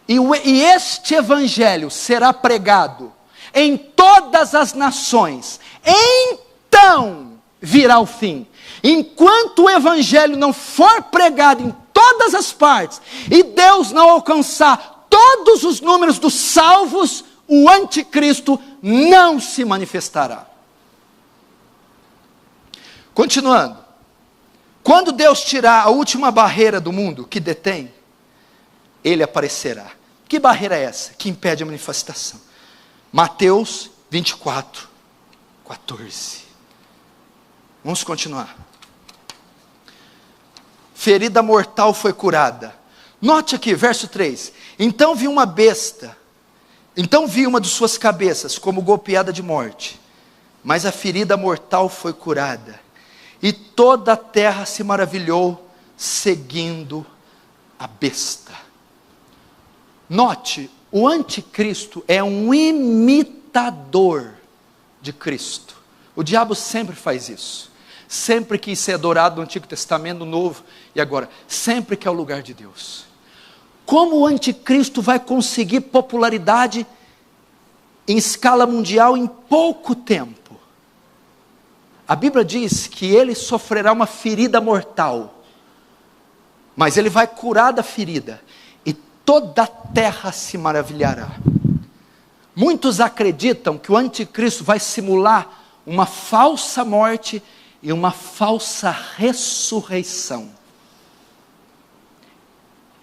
e este Evangelho será pregado em todas as nações, então virá o fim. Enquanto o Evangelho não for pregado em todas as partes, e Deus não alcançar todos os números dos salvos, o anticristo não se manifestará. Continuando, quando Deus tirar a última barreira do mundo que detém, ele aparecerá. Que barreira é essa que impede a manifestação? Mateus 24, 14. Vamos continuar. Ferida mortal foi curada. Note aqui, verso 3. Então vi uma de suas cabeças como golpeada de morte, mas a ferida mortal foi curada. E toda a terra se maravilhou, seguindo a besta. Note, o anticristo é um imitador de Cristo. O diabo sempre faz isso. Sempre quis ser adorado no Antigo Testamento, no Novo, e agora, sempre que é o lugar de Deus. Como o anticristo vai conseguir popularidade em escala mundial em pouco tempo? A Bíblia diz que ele sofrerá uma ferida mortal, mas ele vai curar da ferida, e toda a terra se maravilhará. Muitos acreditam que o anticristo vai simular uma falsa morte e uma falsa ressurreição.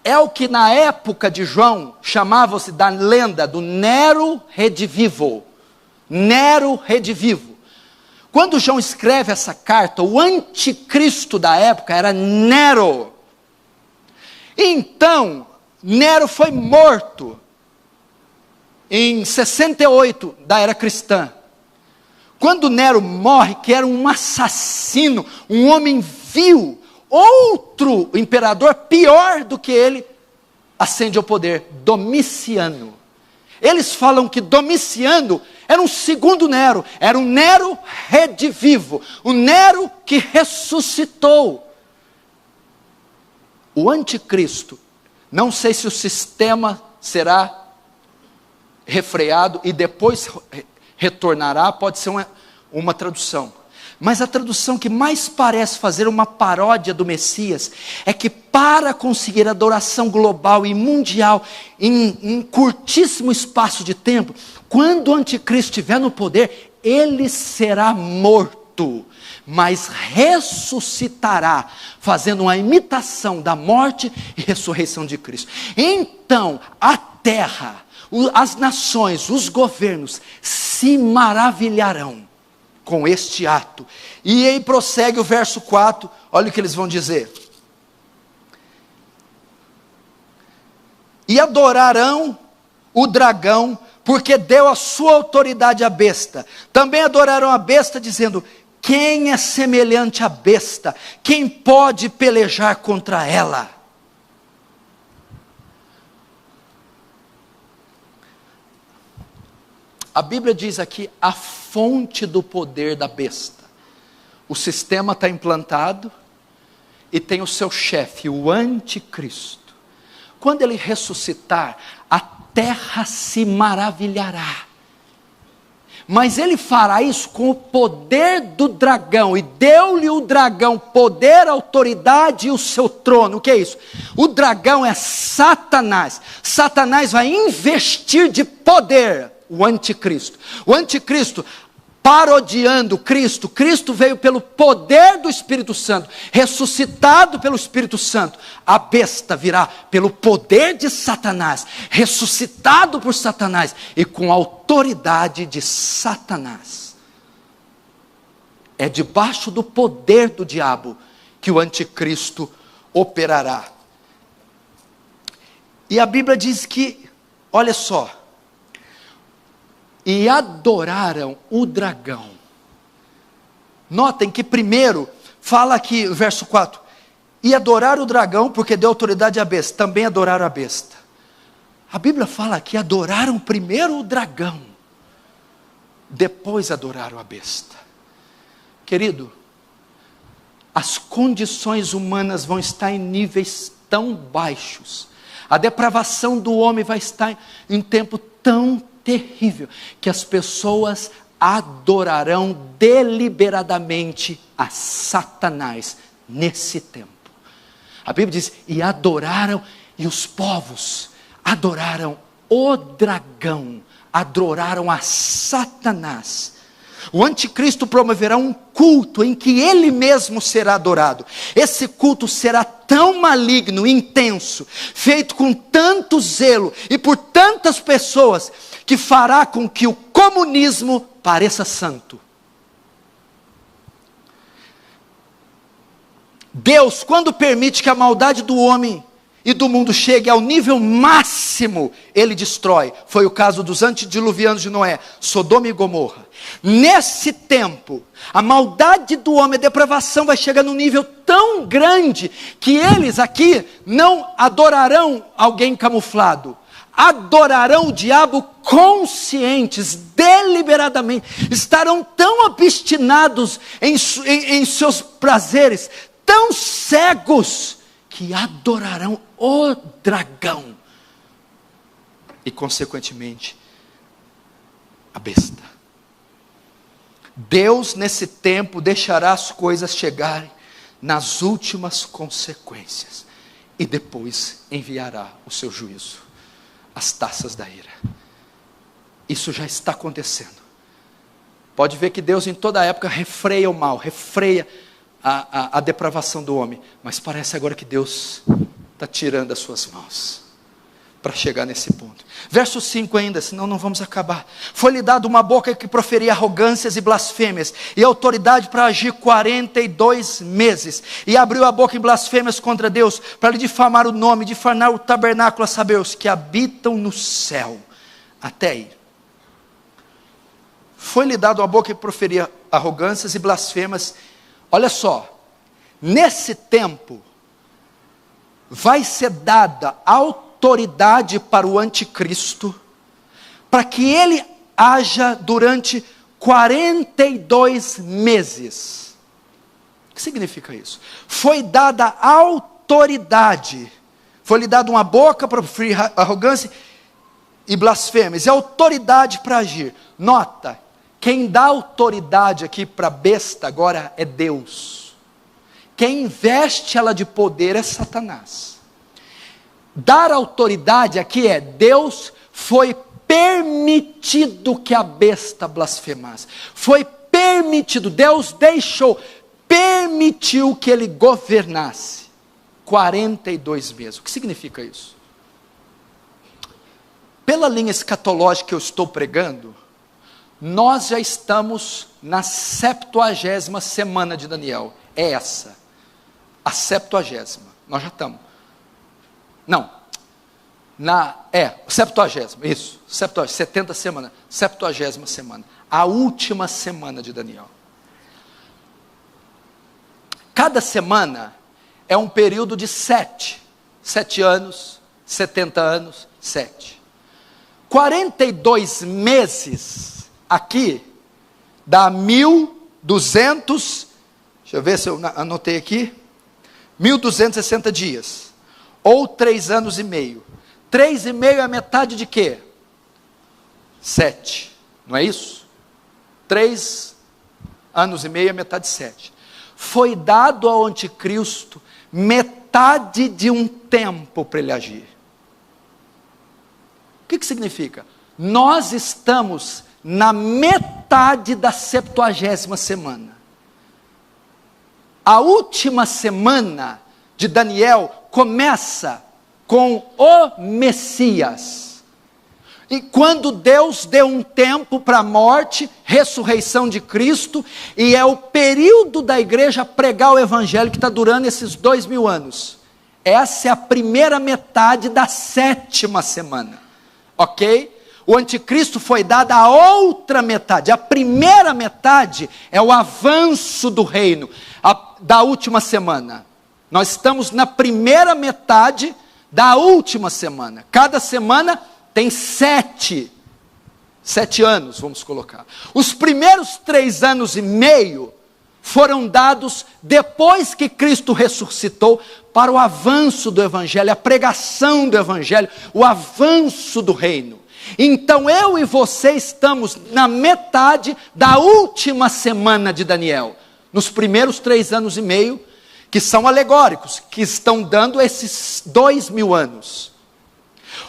É o que na época de João chamava-se da lenda do Nero redivivo. Nero redivivo. Quando João escreve essa carta, o anticristo da época era Nero. Então, Nero foi morto em 68 da era cristã. Quando Nero morre, que era um assassino, um homem vil, outro imperador pior do que ele ascende ao poder, Domiciano. Eles falam que Domiciano era um segundo Nero, era um Nero redivivo, um Nero que ressuscitou. O anticristo, não sei se o sistema será refreado e depois retornará, pode ser uma tradução. Mas a tradução que mais parece fazer uma paródia do Messias é que para conseguir adoração global e mundial em um curtíssimo espaço de tempo, quando o anticristo estiver no poder, ele será morto, mas ressuscitará, fazendo uma imitação da morte e ressurreição de Cristo. Então, a terra, as nações, os governos se maravilharão com este ato. E aí prossegue o verso 4, olha o que eles vão dizer. E adorarão o dragão, porque deu a sua autoridade à besta. Também adorarão a besta, dizendo: quem é semelhante à besta? Quem pode pelejar contra ela? A Bíblia diz aqui a fonte do poder da besta. O sistema está implantado e tem o seu chefe, o anticristo. Quando ele ressuscitar, a terra se maravilhará. Mas ele fará isso com o poder do dragão, e deu-lhe o dragão poder, autoridade e o seu trono. O que é isso? O dragão é Satanás. Satanás vai investir de poder o anticristo. O anticristo, parodiando Cristo, Cristo veio pelo poder do Espírito Santo, ressuscitado pelo Espírito Santo. A besta virá pelo poder de Satanás, ressuscitado por Satanás e com a autoridade de Satanás. É debaixo do poder do diabo que o anticristo operará. E a Bíblia diz que, olha só, e adoraram o dragão. Notem que primeiro fala aqui, verso 4, e adoraram o dragão, porque deu autoridade à besta. Também adoraram a besta. A Bíblia fala que adoraram primeiro o dragão, depois adoraram a besta. Querido, as condições humanas vão estar em níveis tão baixos, a depravação do homem vai estar em tempo tão terrível, que as pessoas adorarão deliberadamente a Satanás nesse tempo. A Bíblia diz, e adoraram, e os povos adoraram o dragão, adoraram a Satanás. O anticristo promoverá um culto em que ele mesmo será adorado. Esse culto será tão maligno, intenso, feito com tanto zelo e por tantas pessoas, que fará com que o comunismo pareça santo. Deus, quando permite que a maldade do homem e do mundo chegue ao nível máximo, ele destrói. Foi o caso dos antediluvianos de Noé, Sodoma e Gomorra. Nesse tempo, a maldade do homem, a depravação vai chegar num nível tão grande, que eles aqui não adorarão alguém camuflado, adorarão o diabo conscientes, deliberadamente, estarão tão obstinados em seus prazeres, tão cegos, que adorarão o dragão, e consequentemente, a besta. Deus nesse tempo deixará as coisas chegarem nas últimas consequências, e depois enviará o seu juízo, as taças da ira. Isso já está acontecendo. Pode ver que Deus em toda a época refreia o mal, refreia a depravação do homem, mas parece agora que Deus está tirando as suas mãos, para chegar nesse ponto. Verso 5 ainda, senão não vamos acabar. Foi-lhe dado uma boca que proferia arrogâncias e blasfêmias, e autoridade para agir 42 meses, e abriu a boca em blasfêmias contra Deus, para lhe difamar o nome, difamar o tabernáculo, a saber, os que habitam no céu. Até aí. Foi-lhe dado a boca que proferia arrogâncias e blasfêmias. Olha só, nesse tempo, vai ser dada autoridade para o anticristo, para que ele haja durante 42 meses. O que significa isso? Foi dada autoridade, foi-lhe dada uma boca para proferir arrogância e blasfêmias, e autoridade para agir. Nota, quem dá autoridade aqui para a besta agora é Deus. Quem investe ela de poder é Satanás. Dar autoridade aqui é Deus foi permitido que a besta blasfemasse. Foi permitido, Deus permitiu que ele governasse 42 meses. O que significa isso? Pela linha escatológica que eu estou pregando, nós já estamos na 70ª semana de Daniel. É essa, a 70ª. Nós já estamos. Não, 70ª, isso, 70 semana, 70ª semana, a última semana de Daniel. Cada semana é um período de 7 anos, 70 anos, 7. 42 meses, aqui, dá 1.200, deixa eu ver se eu anotei aqui, 1.260 dias. Ou 3 anos e meio. 3,5 é a metade de quê? 7. Não é isso? 3 anos e meio é metade de 7. Foi dado ao anticristo metade de um tempo para ele agir. O que significa? Nós estamos na metade da 70ª semana. A última semana de Daniel começa com o Messias. E quando Deus deu um tempo para a morte, ressurreição de Cristo, e é o período da igreja pregar o evangelho que está durando esses 2000 anos. Essa é a primeira metade da 7ª semana. Ok? O anticristo foi dado a outra metade. A primeira metade é o avanço do reino, da última semana. Nós estamos na primeira metade da última semana. Cada semana tem 7 anos, vamos colocar. Os primeiros 3 anos e meio foram dados depois que Cristo ressuscitou para o avanço do evangelho, a pregação do evangelho, o avanço do reino. Então eu e você estamos na metade da última semana de Daniel. Nos primeiros 3 anos e meio, que são alegóricos, que estão dando esses 2000 anos.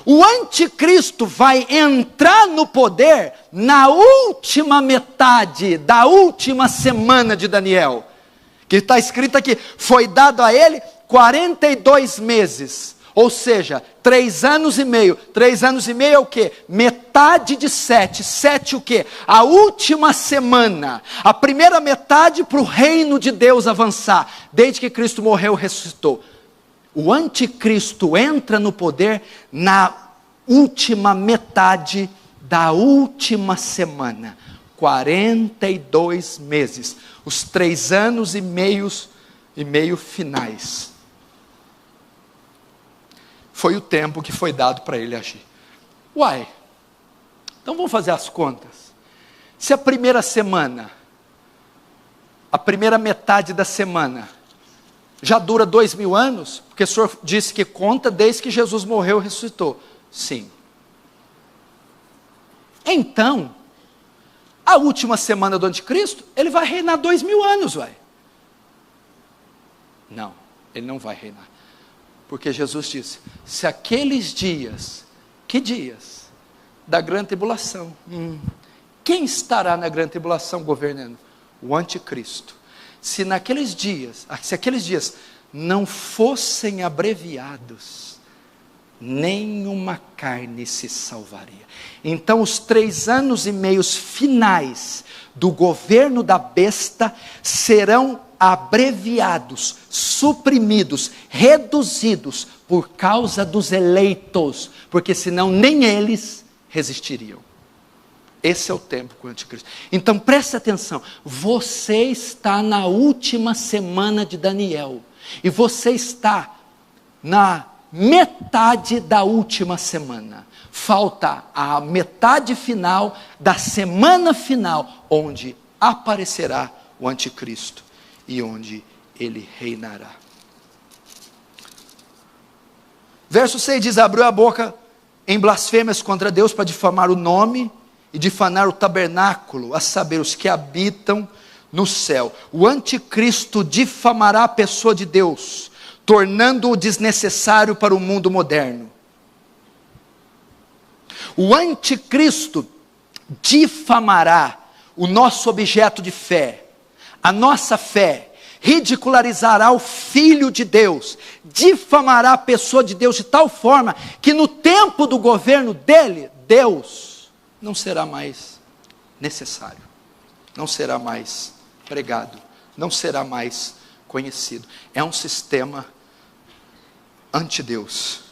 O anticristo vai entrar no poder na última metade da última semana de Daniel, que está escrito aqui, foi dado a ele 42 meses, ou seja, 3 anos e meio. 3 anos e meio é o quê? Metade de 7. 7 o quê? A última semana. A primeira metade para o reino de Deus avançar. Desde que Cristo morreu e ressuscitou. O anticristo entra no poder na última metade da última semana. 42 meses. Os 3 anos e meio finais. Foi o tempo que foi dado para ele agir. Uai, então vamos fazer as contas. Se a primeira semana, a primeira metade da semana, já dura 2000 anos, porque o senhor disse que conta desde que Jesus morreu e ressuscitou. Sim. Então, a última semana do anticristo, ele vai reinar 2000 anos, vai. Não, ele não vai reinar. Porque Jesus disse, se aqueles dias, que dias? Da grande tribulação. Quem estará na grande tribulação governando? O anticristo. Se aqueles dias não fossem abreviados, nenhuma carne se salvaria. Então os 3 anos e meio finais do governo da besta serão abreviados, suprimidos, reduzidos por causa dos eleitos, porque senão nem eles resistiriam. Esse é o tempo com o anticristo. Então preste atenção, você está na última semana de Daniel, e você está na metade da última semana. Falta a metade final da semana final, onde aparecerá o anticristo e onde ele reinará. Verso 6 diz, abriu a boca em blasfêmias contra Deus para difamar o nome e difamar o tabernáculo, a saber, os que habitam no céu. O anticristo difamará a pessoa de Deus, tornando-o desnecessário para o mundo moderno. O anticristo difamará o nosso objeto de fé, a nossa fé, ridicularizará o Filho de Deus, difamará a pessoa de Deus de tal forma, que no tempo do governo dele, Deus não será mais necessário, não será mais pregado, não será mais conhecido. É um sistema anti-Deus.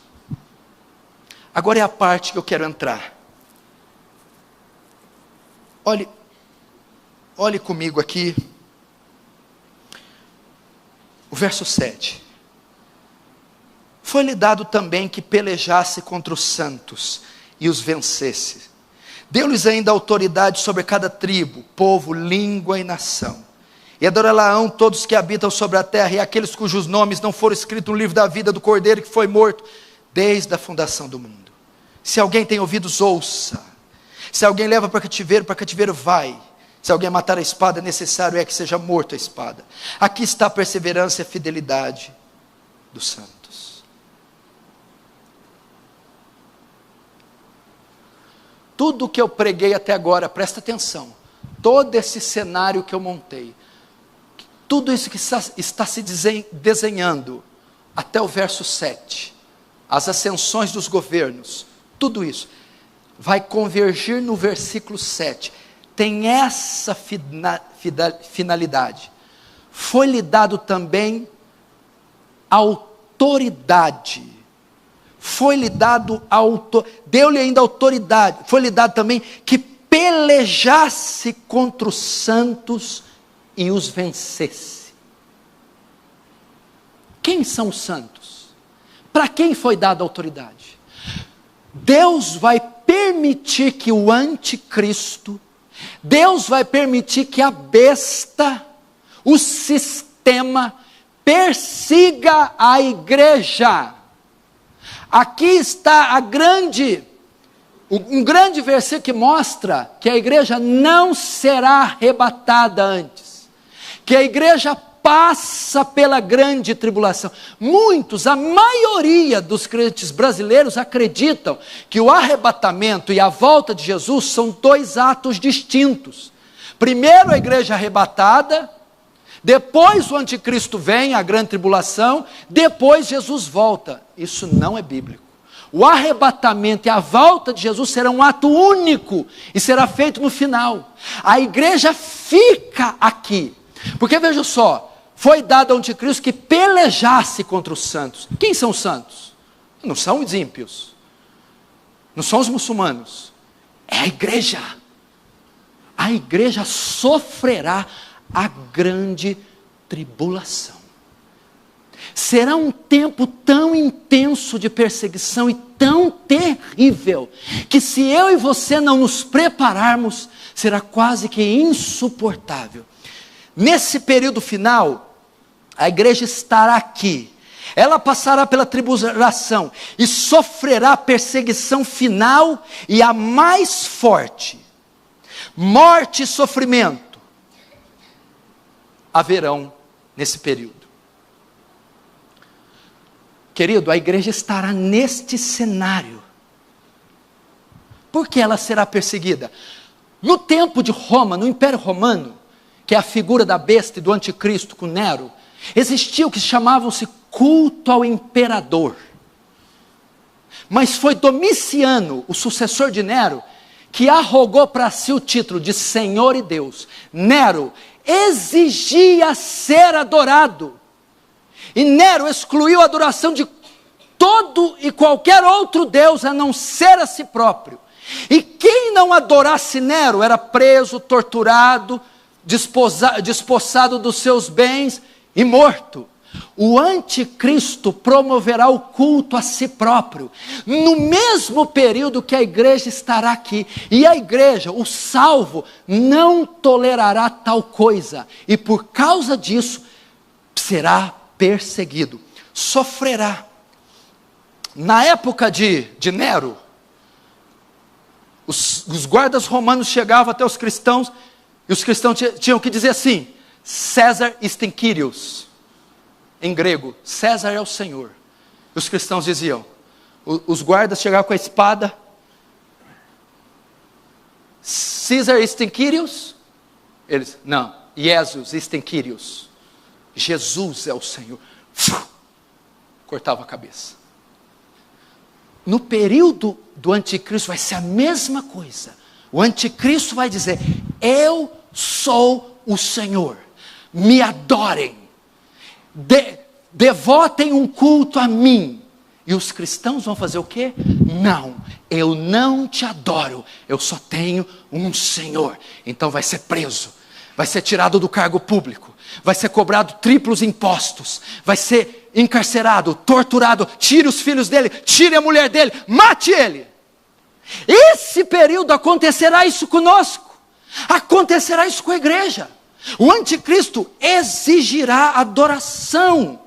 Agora é a parte que eu quero entrar. Olhe comigo aqui, o verso 7. Foi-lhe dado também que pelejasse contra os santos e os vencesse. Deu-lhes ainda autoridade sobre cada tribo, povo, língua e nação. E adorá-lo-ão todos que habitam sobre a terra, e aqueles cujos nomes não foram escritos no livro da vida do Cordeiro que foi morto desde a fundação do mundo. Se alguém tem ouvidos, ouça. Se alguém leva para cativeiro vai. Se alguém matar a espada, necessário é que seja morto a espada. Aqui está a perseverança e a fidelidade dos santos. Tudo que eu preguei até agora, presta atenção, todo esse cenário que eu montei, tudo isso que está se desenhando, até o verso 7, as ascensões dos governos, tudo isso, vai convergir no versículo 7, tem essa finalidade. Foi-lhe dado também autoridade, deu-lhe ainda autoridade, foi-lhe dado também que pelejasse contra os santos e os vencesse. Quem são os santos? Para quem foi dada autoridade? Deus vai permitir que o anticristo, Deus vai permitir que a besta, o sistema, persiga a igreja. Aqui está um grande versículo que mostra que a igreja não será arrebatada antes, que a igreja passa pela grande tribulação. A maioria dos crentes brasileiros acreditam que o arrebatamento e a volta de Jesus são 2 atos distintos. Primeiro a igreja arrebatada, depois o anticristo vem, a grande tribulação, depois Jesus volta. Isso não é bíblico. O arrebatamento e a volta de Jesus será um ato único e será feito no final. A igreja fica aqui, porque veja só, foi dado ao anticristo que pelejasse contra os santos. Quem são os santos? Não são os ímpios, não são os muçulmanos, é a igreja. A igreja sofrerá a grande tribulação. Será um tempo tão intenso de perseguição e tão terrível, que se eu e você não nos prepararmos, será quase que insuportável. Nesse período final, a igreja estará aqui, ela passará pela tribulação e sofrerá a perseguição final e a mais forte. Morte e sofrimento haverão nesse período. Querido, a igreja estará neste cenário. Por que ela será perseguida? No tempo de Roma, no Império Romano, que é a figura da besta e do anticristo com Nero, existia o que chamavam-se culto ao imperador. Mas foi Domiciano, o sucessor de Nero, que arrogou para si o título de Senhor e Deus. Nero exigia ser adorado. E Nero excluiu a adoração de todo e qualquer outro Deus, a não ser a si próprio. E quem não adorasse Nero era preso, torturado, despossado dos seus bens e morto. O anticristo promoverá o culto a si próprio, no mesmo período que a igreja estará aqui. E a igreja, o salvo, não tolerará tal coisa. E por causa disso, será perseguido, sofrerá. Na época de Nero, os guardas romanos chegavam até os cristãos, e os cristãos tinham que dizer assim: César est Kyrios. Em grego, César é o Senhor. E os cristãos diziam, os guardas chegavam com a espada, César est Kyrios? Eles, não, Jesus est Kyrios. Jesus é o Senhor. Cortava a cabeça. No período do anticristo vai ser a mesma coisa. O anticristo vai dizer: eu sou o Senhor, me adorem, devotem um culto a mim. E os cristãos vão fazer o quê? Não, eu não te adoro, eu só tenho um Senhor. Então vai ser preso, vai ser tirado do cargo público, vai ser cobrado triplos impostos, vai ser encarcerado, torturado, tire os filhos dele, tire a mulher dele, mate ele. Esse período acontecerá isso conosco, acontecerá isso com a igreja. O anticristo exigirá adoração.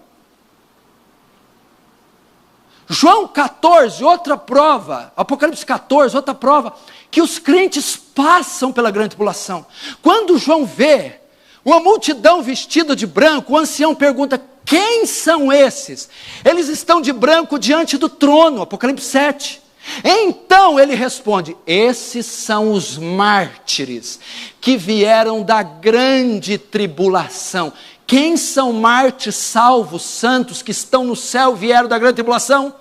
João 14, outra prova, Apocalipse 14, outra prova, que os crentes passam pela grande tribulação. Quando João vê uma multidão vestida de branco, o ancião pergunta: quem são esses? Eles estão de branco diante do trono, Apocalipse 7. Então ele responde: esses são os mártires que vieram da grande tribulação. Quem são mártires, salvos, santos, que estão no céu, vieram da grande tribulação?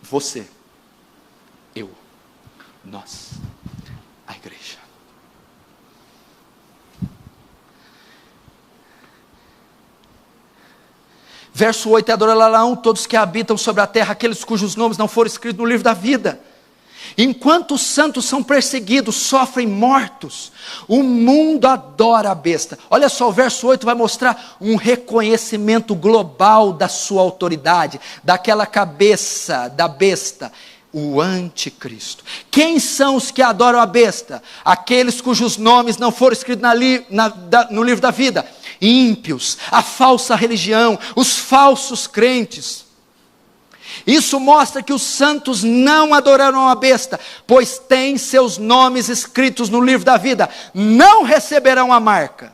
Você, eu, nós, a igreja. Verso 8: adorarão todos que habitam sobre a terra, aqueles cujos nomes não foram escritos no livro da vida. Enquanto os santos são perseguidos, sofrem mortos, o mundo adora a besta. Olha só, o verso 8 vai mostrar um reconhecimento global da sua autoridade, daquela cabeça da besta, o anticristo. Quem são os que adoram a besta? Aqueles cujos nomes não foram escritos no livro da vida. Ímpios, a falsa religião, os falsos crentes. Isso mostra que os santos não adoraram a besta, pois têm seus nomes escritos no livro da vida, não receberão a marca.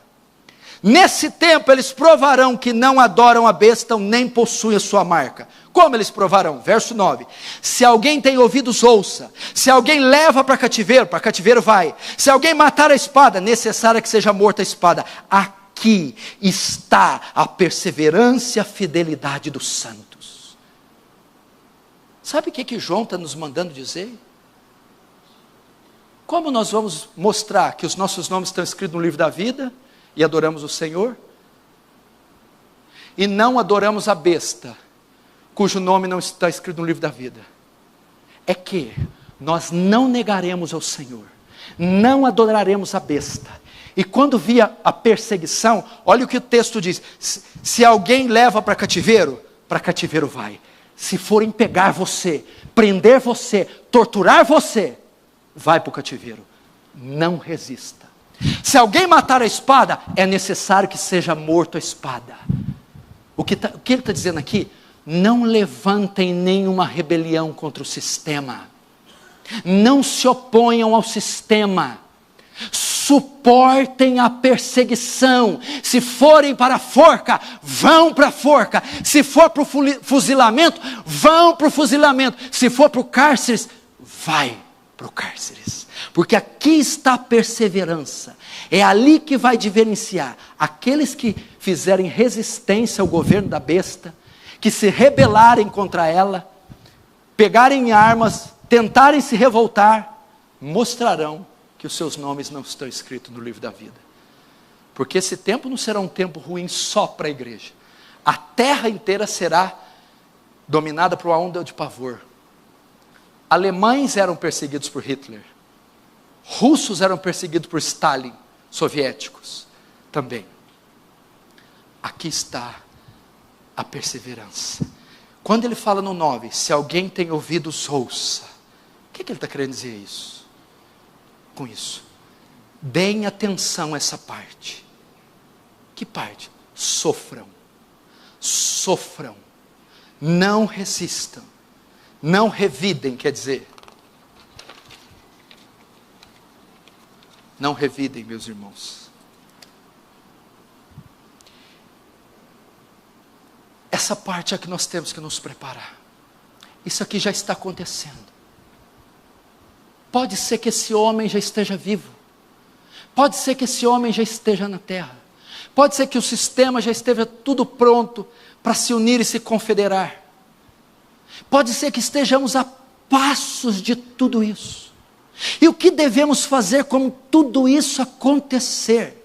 Nesse tempo eles provarão que não adoram a besta, nem possuem a sua marca. Como eles provarão? Verso 9: se alguém tem ouvidos, ouça. Se alguém leva para cativeiro vai. Se alguém matar a espada, necessário que seja morta a espada. Aqui está a perseverança e a fidelidade dos santos. Sabe o que João está nos mandando dizer? Como nós vamos mostrar que os nossos nomes estão escritos no livro da vida e adoramos o Senhor? E não adoramos a besta, cujo nome não está escrito no livro da vida. É que nós não negaremos ao Senhor, não adoraremos a besta. E quando via a perseguição, olha o que o texto diz: se alguém leva para cativeiro vai. Se forem pegar você, prender você, torturar você, vai para o cativeiro. Não resista. Se alguém matar a espada, é necessário que seja morto a espada. O que ele está dizendo aqui? Não levantem nenhuma rebelião contra o sistema. Não se oponham ao sistema. Suportem a perseguição. Se forem para a forca, vão para a forca. Se for para o fuzilamento, vão para o fuzilamento. Se for para o cárcere, vai para o cárcere. Porque aqui está a perseverança. É ali que vai diferenciar aqueles que fizerem resistência ao governo da besta, que se rebelarem contra ela, pegarem armas, tentarem se revoltar, mostrarão que os seus nomes não estão escritos no livro da vida. Porque esse tempo não será um tempo ruim só para a igreja. A terra inteira será dominada por uma onda de pavor. Alemães eram perseguidos por Hitler. Russos eram perseguidos por Stalin. Soviéticos também. Aqui está a perseverança. Quando ele fala no 9, se alguém tem ouvidos, ouça. O que ele está querendo dizer isso? Com isso, deem atenção a essa parte. Que parte? Sofram. Sofram. Não resistam. Não revidem, quer dizer. Não revidem, meus irmãos. Essa parte é que nós temos que nos preparar. Isso aqui já está acontecendo. Pode ser que esse homem já esteja vivo. Pode ser que esse homem já esteja na terra. Pode ser que o sistema já esteja tudo pronto para se unir e se confederar. Pode ser que estejamos a passos de tudo isso. E o que devemos fazer como tudo isso acontecer?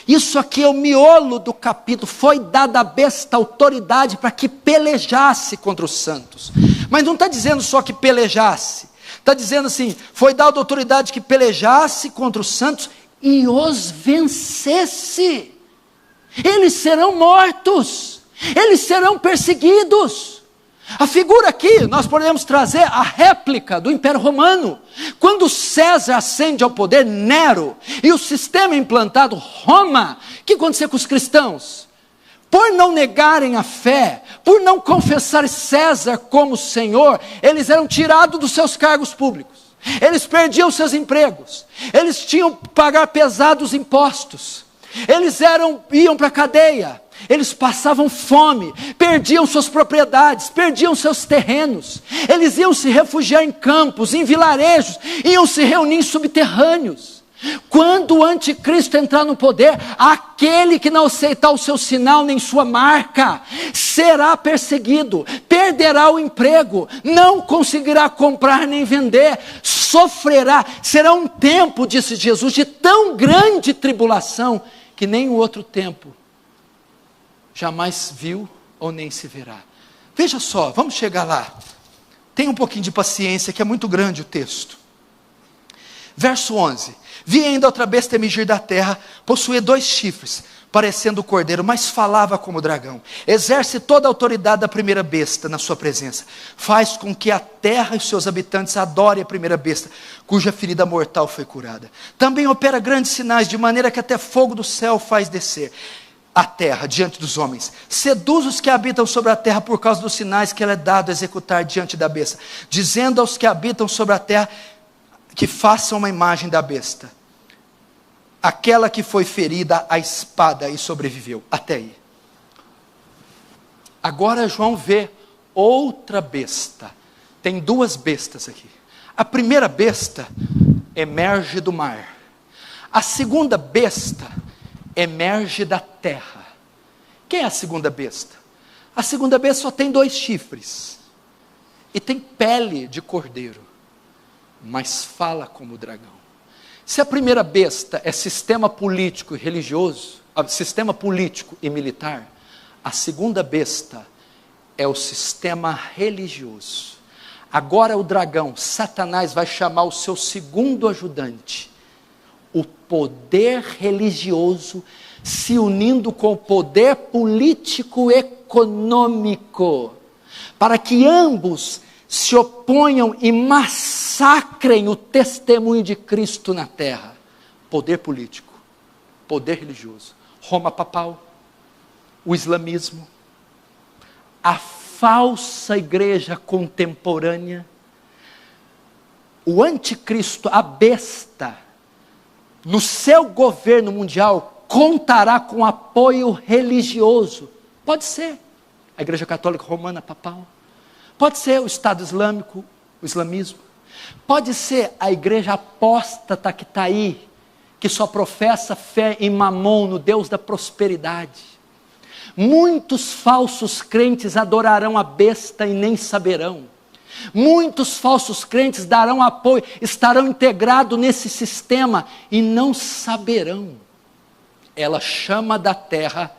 Isso aqui é o miolo do capítulo. Foi dada à besta autoridade para que pelejasse contra os santos. Mas não está dizendo só que pelejasse. Está dizendo assim, foi dada autoridade que pelejasse contra os santos e os vencesse. Eles serão mortos. Eles serão perseguidos. A figura aqui, nós podemos trazer a réplica do Império Romano. Quando César ascende ao poder, Nero, e o sistema implantado, Roma, o que aconteceu com os cristãos? Por não negarem a fé, por não confessar César como Senhor, eles eram tirados dos seus cargos públicos. Eles perdiam seus empregos. Eles tinham que pagar pesados impostos. Eles iam para a cadeia. Eles passavam fome, perdiam suas propriedades, perdiam seus terrenos. Eles iam se refugiar em campos, em vilarejos, iam se reunir em subterrâneos. Quando o anticristo entrar no poder, aquele que não aceitar o seu sinal nem sua marca, será perseguido, perderá o emprego, não conseguirá comprar nem vender, sofrerá. Será um tempo, disse Jesus, de tão grande tribulação, que nem o outro tempo jamais viu ou nem se verá. Veja só, vamos chegar lá. Tenha um pouquinho de paciência, que é muito grande o texto. Verso 11. Vi ainda outra besta emergir da terra, possuía 2 chifres, parecendo o cordeiro, mas falava como o dragão. Exerce toda a autoridade da primeira besta na sua presença. Faz com que a terra e os seus habitantes adorem a primeira besta, cuja ferida mortal foi curada. Também opera grandes sinais, de maneira que até fogo do céu faz descer a terra diante dos homens. Seduz os que habitam sobre a terra por causa dos sinais que ela é dado a executar diante da besta, dizendo aos que habitam sobre a terra que façam uma imagem da besta, aquela que foi ferida à espada e sobreviveu. Até aí. Agora João vê outra besta. Tem 2 bestas aqui. A primeira besta emerge do mar. A segunda besta emerge da terra. Quem é a segunda besta? A segunda besta só tem 2 chifres. E tem pele de cordeiro. Mas fala como o dragão. Se a primeira besta é sistema político e religioso, sistema político e militar, a segunda besta é o sistema religioso. Agora o dragão, Satanás, vai chamar o seu segundo ajudante, o poder religioso, se unindo com o poder político econômico, para que ambos se oponham e massacrem o testemunho de Cristo na terra. Poder político, poder religioso, Roma papal, o islamismo, a falsa igreja contemporânea, o anticristo, a besta, no seu governo mundial, contará com apoio religioso. Pode ser a Igreja Católica Romana Papal, pode ser o Estado Islâmico, o islamismo, pode ser a igreja apóstata que está aí, que só professa fé em Mamon, no Deus da prosperidade. Muitos falsos crentes adorarão a besta e nem saberão. Muitos falsos crentes darão apoio, estarão integrados nesse sistema e não saberão. Ela chama da terra.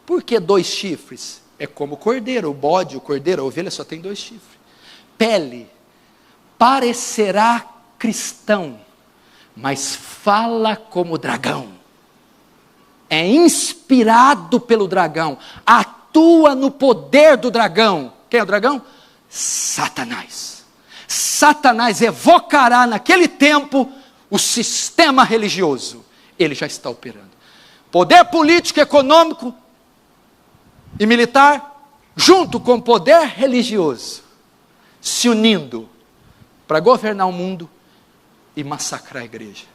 Por que 2 chifres? É como o cordeiro, o bode, o cordeiro, a ovelha só tem 2 chifres. Pele, parecerá cristão, mas fala como dragão. É inspirado pelo dragão, atua no poder do dragão. Quem é o dragão? Satanás. Satanás evocará naquele tempo o sistema religioso. Ele já está operando. Poder político, econômico e militar, junto com o poder religioso, se unindo para governar o mundo e massacrar a igreja.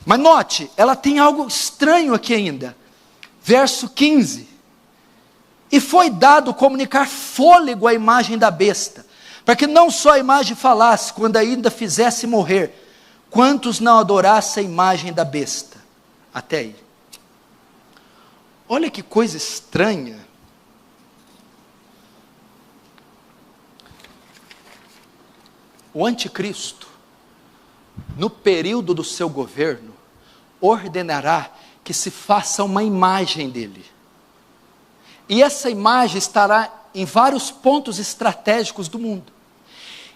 Mas note, ela tem algo estranho aqui ainda. Verso 15. E foi dado comunicar fôlego à imagem da besta, para que não só a imagem falasse, quando ainda fizesse morrer, quantos não adorassem a imagem da besta. Até aí. Olha que coisa estranha. O anticristo, no período do seu governo, ordenará que se faça uma imagem dele. E essa imagem estará em vários pontos estratégicos do mundo.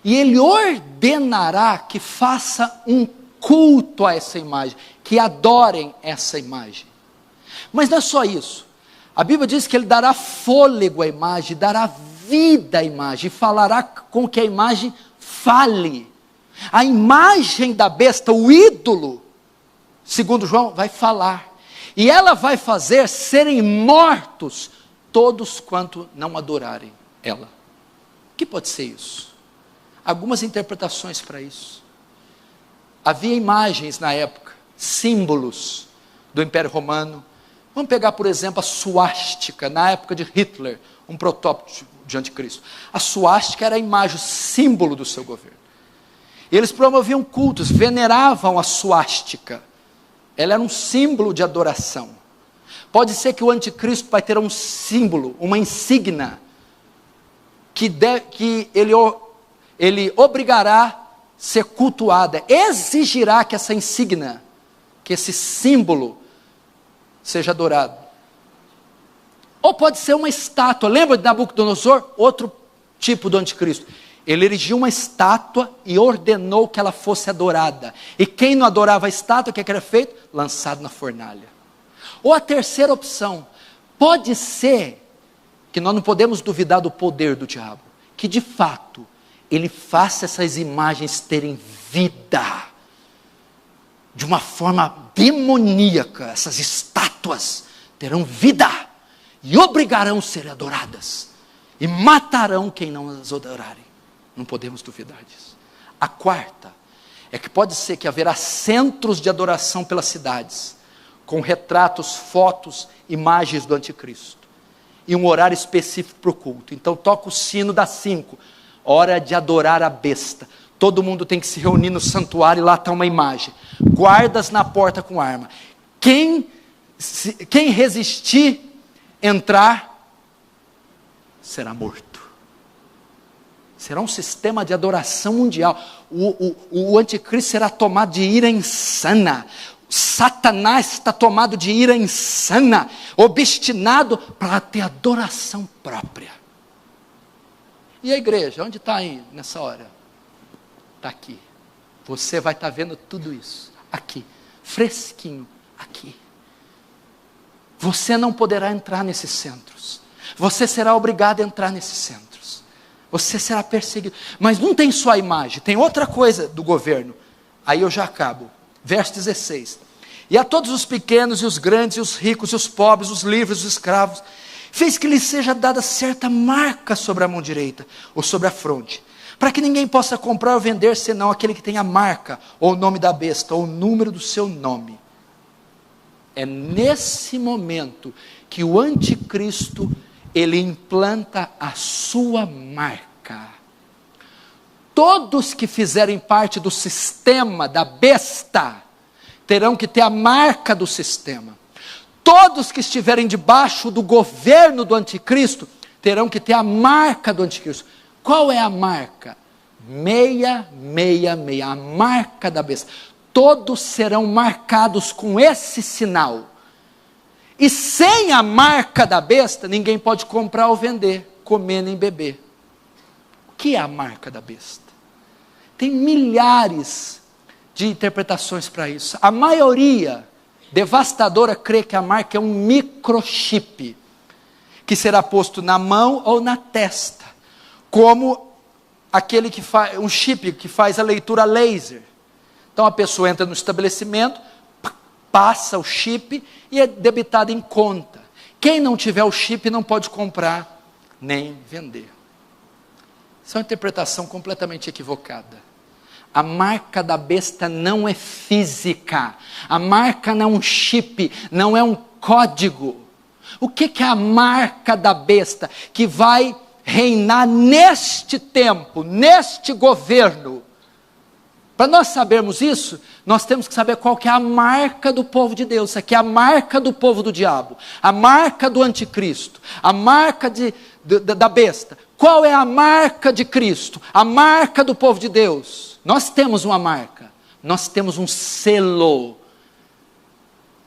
E ele ordenará que faça um culto a essa imagem, que adorem essa imagem. Mas não é só isso. A Bíblia diz que ele dará fôlego à imagem, dará vida à imagem, e falará com que a imagem fale. A imagem da besta, o ídolo, segundo João, vai falar. E ela vai fazer serem mortos todos quanto não adorarem ela. O que pode ser isso? Algumas interpretações para isso. Havia imagens na época, símbolos do Império Romano. Vamos pegar, por exemplo, a suástica, na época de Hitler, um protótipo de anticristo. A suástica era a imagem, o símbolo do seu governo. E eles promoviam cultos, veneravam a suástica. Ela era um símbolo de adoração. Pode ser que o anticristo vai ter um símbolo, uma insígnia, que ele obrigará a ser cultuada, exigirá que essa insígnia, que esse símbolo seja adorado. Ou pode ser uma estátua. Lembra de Nabucodonosor? Outro tipo do anticristo. Ele erigiu uma estátua e ordenou que ela fosse adorada. E quem não adorava a estátua, o que era feito? Lançado na fornalha. Ou a terceira opção, pode ser que nós não podemos duvidar do poder do diabo, que de fato ele faça essas imagens terem vida, de uma forma demoníaca. Essas estátuas terão vida e obrigarão a ser adoradas, e matarão quem não as adorarem. Não podemos duvidar disso. A quarta é que pode ser que haverá centros de adoração pelas cidades, com retratos, fotos, imagens do anticristo, e um horário específico para o culto. Então toca o sino das 5, hora de adorar a besta. Todo mundo tem que se reunir no santuário, e lá está uma imagem, guardas na porta com arma. Quem resistir, entrar, será morto. Será um sistema de adoração mundial. O anticristo será tomado de ira insana. Satanás está tomado de ira insana, obstinado para ter adoração própria. E a igreja, onde está aí nessa hora? Está aqui. Você vai estar vendo tudo isso aqui, fresquinho, aqui. Você não poderá entrar nesses centros. Você será obrigado a entrar nesses centros. Você será perseguido. Mas não tem só a imagem, tem outra coisa do governo. Aí eu já acabo. Verso 16. E a todos os pequenos e os grandes, e os ricos e os pobres, os livres e os escravos, fez que lhes seja dada certa marca sobre a mão direita, ou sobre a fronte, para que ninguém possa comprar ou vender, senão aquele que tem a marca, ou o nome da besta, ou o número do seu nome. É nesse momento que o anticristo, ele implanta a sua marca. Todos que fizerem parte do sistema da besta, terão que ter a marca do sistema. Todos que estiverem debaixo do governo do anticristo, terão que ter a marca do anticristo. Qual é a marca? 666, a marca da besta. Todos serão marcados com esse sinal. E sem a marca da besta, ninguém pode comprar ou vender, comer nem beber. O que é a marca da besta? Tem milhares de interpretações para isso. A maioria devastadora crê que a marca é um microchip, que será posto na mão ou na testa, como aquele que faz, um chip que faz a leitura laser. Então a pessoa entra no estabelecimento, passa o chip e é debitado em conta. Quem não tiver o chip não pode comprar nem vender. Isso é uma interpretação completamente equivocada. A marca da besta não é física. A marca não é um chip, não é um código. O que é a marca da besta que vai reinar neste tempo, neste governo? Para nós sabermos isso, nós temos que saber qual que é a marca do povo de Deus. Isso aqui é a marca do povo do diabo, a marca do anticristo, a marca da besta. Qual é a marca de Cristo? A marca do povo de Deus. Nós temos uma marca, nós temos um selo.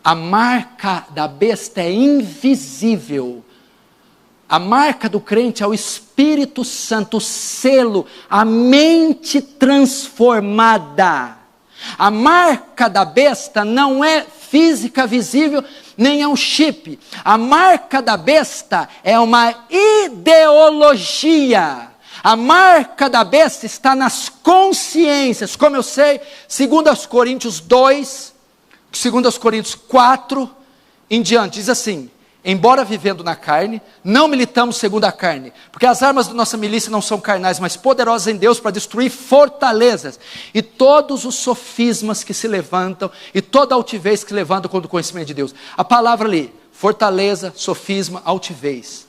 A marca da besta é invisível. A marca do crente é o Espírito Santo, o selo, a mente transformada. A marca da besta não é física, visível, nem é um chip. A marca da besta é uma ideologia. A marca da besta está nas consciências. Como eu sei, 2 Coríntios 2, 2 Coríntios 4 em diante, diz assim: embora vivendo na carne, não militamos segundo a carne, porque as armas da nossa milícia não são carnais, mas poderosas em Deus para destruir fortalezas, e todos os sofismas que se levantam, e toda altivez que se levanta contra o conhecimento de Deus. A palavra ali, fortaleza, sofisma, altivez.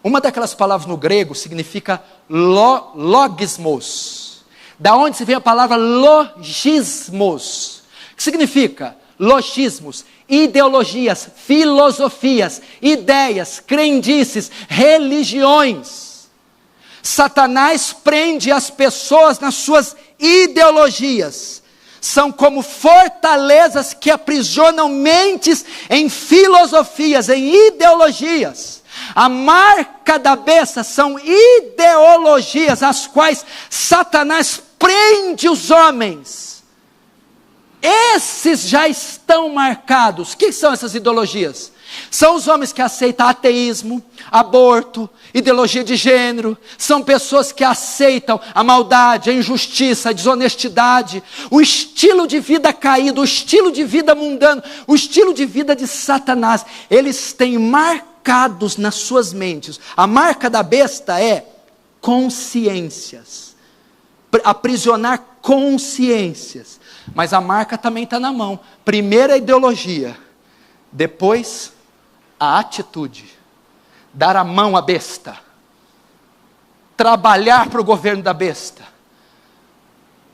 Uma daquelas palavras no grego significa logismos. Da onde se vem a palavra logismos? O que significa? Logismos, ideologias, filosofias, ideias, crendices, religiões. Satanás prende as pessoas nas suas ideologias. São como fortalezas que aprisionam mentes em filosofias, em ideologias. A marca da besta são ideologias às quais Satanás prende os homens. Esses já estão marcados. O que são essas ideologias? São os homens que aceitam ateísmo, aborto, ideologia de gênero. São pessoas que aceitam a maldade, a injustiça, a desonestidade, o estilo de vida caído, o estilo de vida mundano, o estilo de vida de Satanás. Eles têm marcados nas suas mentes. A marca da besta é consciências. Aprisionar consciências. Mas a marca também está na mão. Primeiro a ideologia, depois a atitude. Dar a mão à besta. Trabalhar para o governo da besta.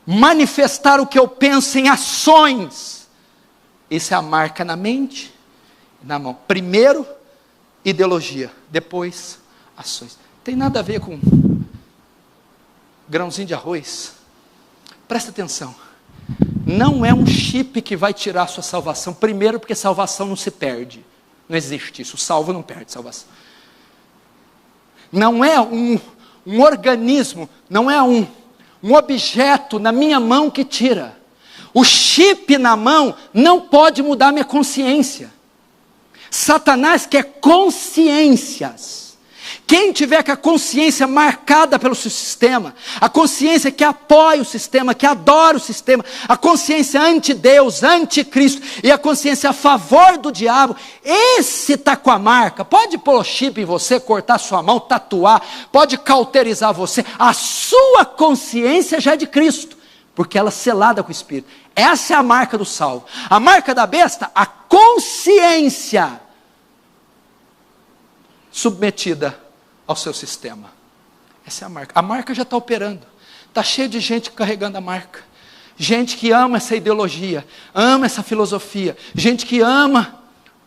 Manifestar o que eu penso em ações. Isso é a marca na mente e na mão. Primeiro ideologia, depois ações. Tem nada a ver com grãozinho de arroz. Presta atenção. Não é um chip que vai tirar a sua salvação. Primeiro, porque salvação não se perde. Não existe isso. O salvo não perde salvação. Não é um organismo, não é um objeto na minha mão que tira. O chip na mão não pode mudar minha consciência. Satanás quer consciências. Quem tiver com a consciência marcada pelo seu sistema, a consciência que apoia o sistema, que adora o sistema, a consciência anti-Deus, anti-Cristo e a consciência a favor do diabo, esse está com a marca. Pode pôr chip em você, cortar sua mão, tatuar, pode cauterizar você. A sua consciência já é de Cristo, porque ela é selada com o Espírito. Essa é a marca do salvo. A marca da besta, a consciência submetida ao seu sistema. Essa é a marca. A marca já está operando. Está cheio de gente carregando a marca. Gente que ama essa ideologia, ama essa filosofia. Gente que ama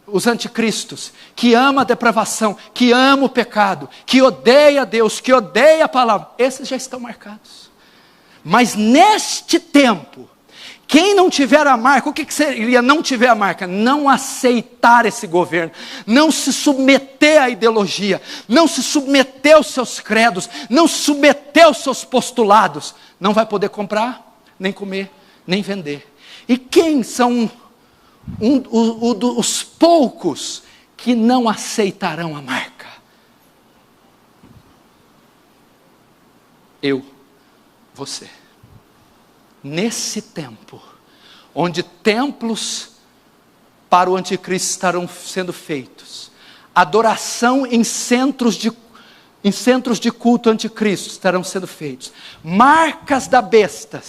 os anticristos, que ama a depravação, que ama o pecado, que odeia Deus, que odeia a palavra. Esses já estão marcados. Mas neste tempo, quem não tiver a marca, o que seria não tiver a marca? Não aceitar esse governo, não se submeter à ideologia, não se submeter aos seus credos, não se submeter aos seus postulados, não vai poder comprar, nem comer, nem vender. E quem são os poucos que não aceitarão a marca? Eu, você. Nesse tempo, onde templos para o anticristo estarão sendo feitos, adoração em centros de culto anticristo estarão sendo feitos, marcas da besta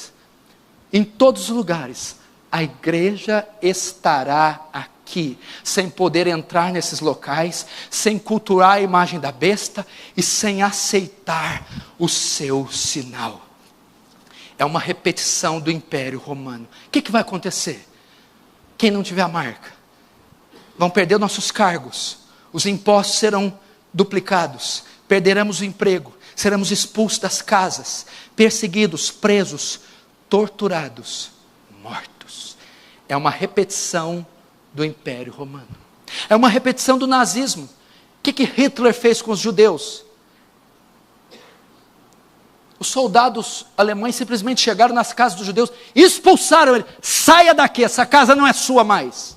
em todos os lugares, a igreja estará aqui, sem poder entrar nesses locais, sem cultuar a imagem da besta e sem aceitar o seu sinal. É uma repetição do Império Romano. O que vai acontecer? Quem não tiver a marca, vão perder nossos cargos, os impostos serão duplicados, perderemos o emprego, seremos expulsos das casas, perseguidos, presos, torturados, mortos. É uma repetição do Império Romano. É uma repetição do nazismo. O que Hitler fez com os judeus? Os soldados alemães simplesmente chegaram nas casas dos judeus, expulsaram ele. Saia daqui, essa casa não é sua mais.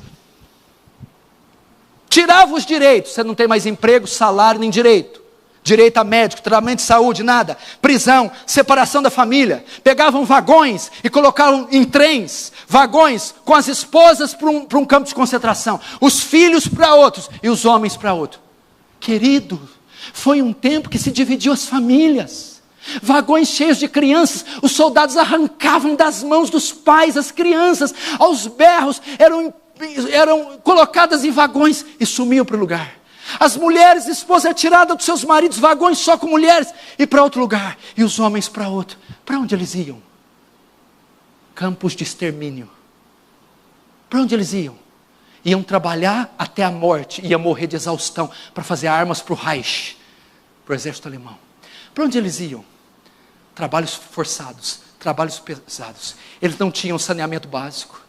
Tirava os direitos, você não tem mais emprego, salário, nem direito. Direito a médico, tratamento de saúde, nada. Prisão, separação da família. Pegavam vagões e colocavam em trens, vagões com as esposas para um campo de concentração. Os filhos para outros e os homens para outro. Querido, foi um tempo que se dividiu as famílias. Vagões cheios de crianças, os soldados arrancavam das mãos dos pais as crianças, aos berros, eram colocadas em vagões e sumiam para o lugar. As mulheres, esposas, eram tiradas dos seus maridos, vagões só com mulheres, e para outro lugar, e os homens para outro. Para onde eles iam? Campos de extermínio. Para onde eles iam? Iam trabalhar até a morte, iam morrer de exaustão, para fazer armas para o Reich, para o exército alemão. Para onde eles iam? Trabalhos forçados, trabalhos pesados. Eles não tinham saneamento básico,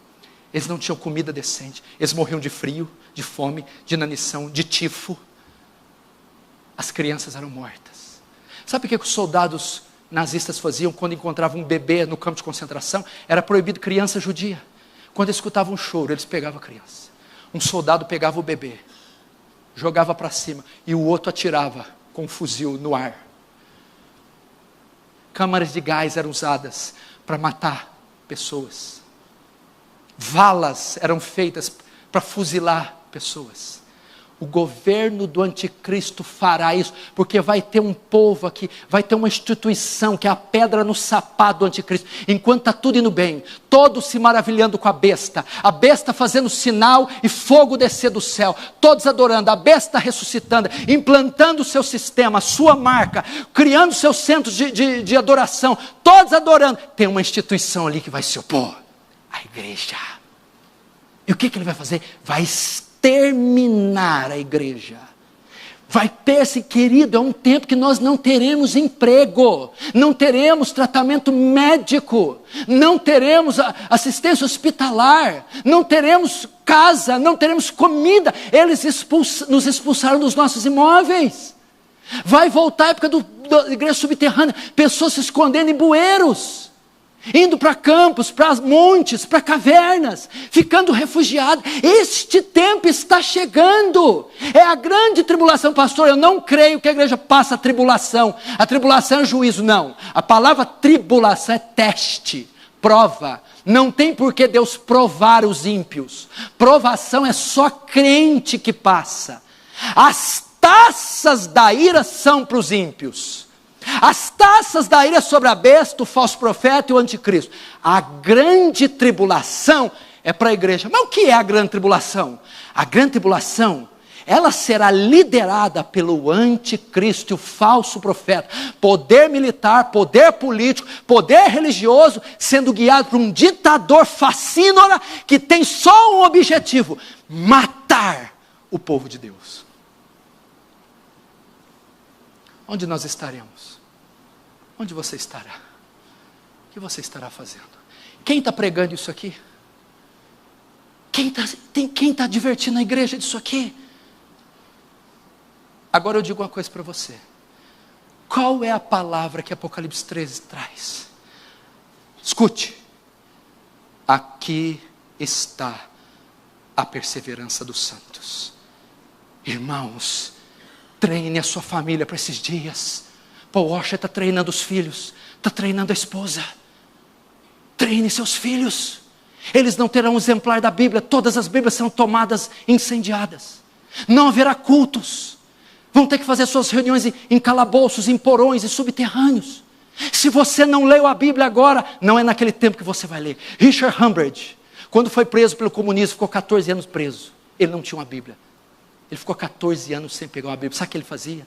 eles não tinham comida decente, eles morriam de frio, de fome, de inanição, de tifo. As crianças eram mortas. Sabe o que os soldados nazistas faziam quando encontravam um bebê no campo de concentração? Era proibido criança judia. Quando eles escutavam um choro, eles pegavam a criança. Um soldado pegava o bebê, jogava para cima, e o outro atirava com um fuzil no ar. Câmaras de gás eram usadas para matar pessoas. Valas eram feitas para fuzilar pessoas. O governo do anticristo fará isso, porque vai ter um povo aqui, vai ter uma instituição que é a pedra no sapato do anticristo. Enquanto está tudo indo bem, todos se maravilhando com a besta fazendo sinal e fogo descer do céu, todos adorando, a besta ressuscitando, implantando o seu sistema, a sua marca, criando seus centros de adoração, todos adorando. Tem uma instituição ali que vai se opor, a igreja. E o que ele vai fazer? Vai exterminar a igreja. Vai ter, querido, é um tempo que nós não teremos emprego, não teremos tratamento médico, não teremos assistência hospitalar, não teremos casa, não teremos comida. Eles nos expulsaram dos nossos imóveis. Vai voltar a época da igreja subterrânea, pessoas se escondendo em bueiros. indo para campos, para montes, para cavernas, ficando refugiado. Este tempo está chegando. É a grande tribulação, pastor. Eu não creio que a igreja passa a tribulação. A tribulação é juízo, não. A palavra tribulação é teste, prova. Não tem por que Deus provar os ímpios. Provação é só crente que passa. As taças da ira são para os ímpios. As taças da ira sobre a besta, o falso profeta e o anticristo. A grande tribulação é para a igreja. Mas o que é a grande tribulação? A grande tribulação, ela será liderada pelo anticristo e o falso profeta. Poder militar, poder político, poder religioso, sendo guiado por um ditador fascínora que tem só um objetivo: matar o povo de Deus. Onde nós estaremos? Onde você estará? O que você estará fazendo? Quem está pregando isso aqui? Quem está divertindo a igreja disso aqui? Agora eu digo uma coisa para você. Qual é a palavra que Apocalipse 13 traz? Escute. Aqui está a perseverança dos santos. Irmãos, treine a sua família para esses dias. Paul Washer está treinando os filhos, está treinando a esposa. Treine seus filhos. Eles não terão um exemplar da Bíblia. Todas as Bíblias serão tomadas, incendiadas. Não haverá cultos. Vão ter que fazer suas reuniões em calabouços, em porões e subterrâneos. Se você não leu a Bíblia agora, não é naquele tempo que você vai ler. Richard Humbert, quando foi preso pelo comunismo, ficou 14 anos preso. Ele não tinha uma Bíblia. Ele ficou 14 anos sem pegar uma Bíblia. Sabe o que ele fazia?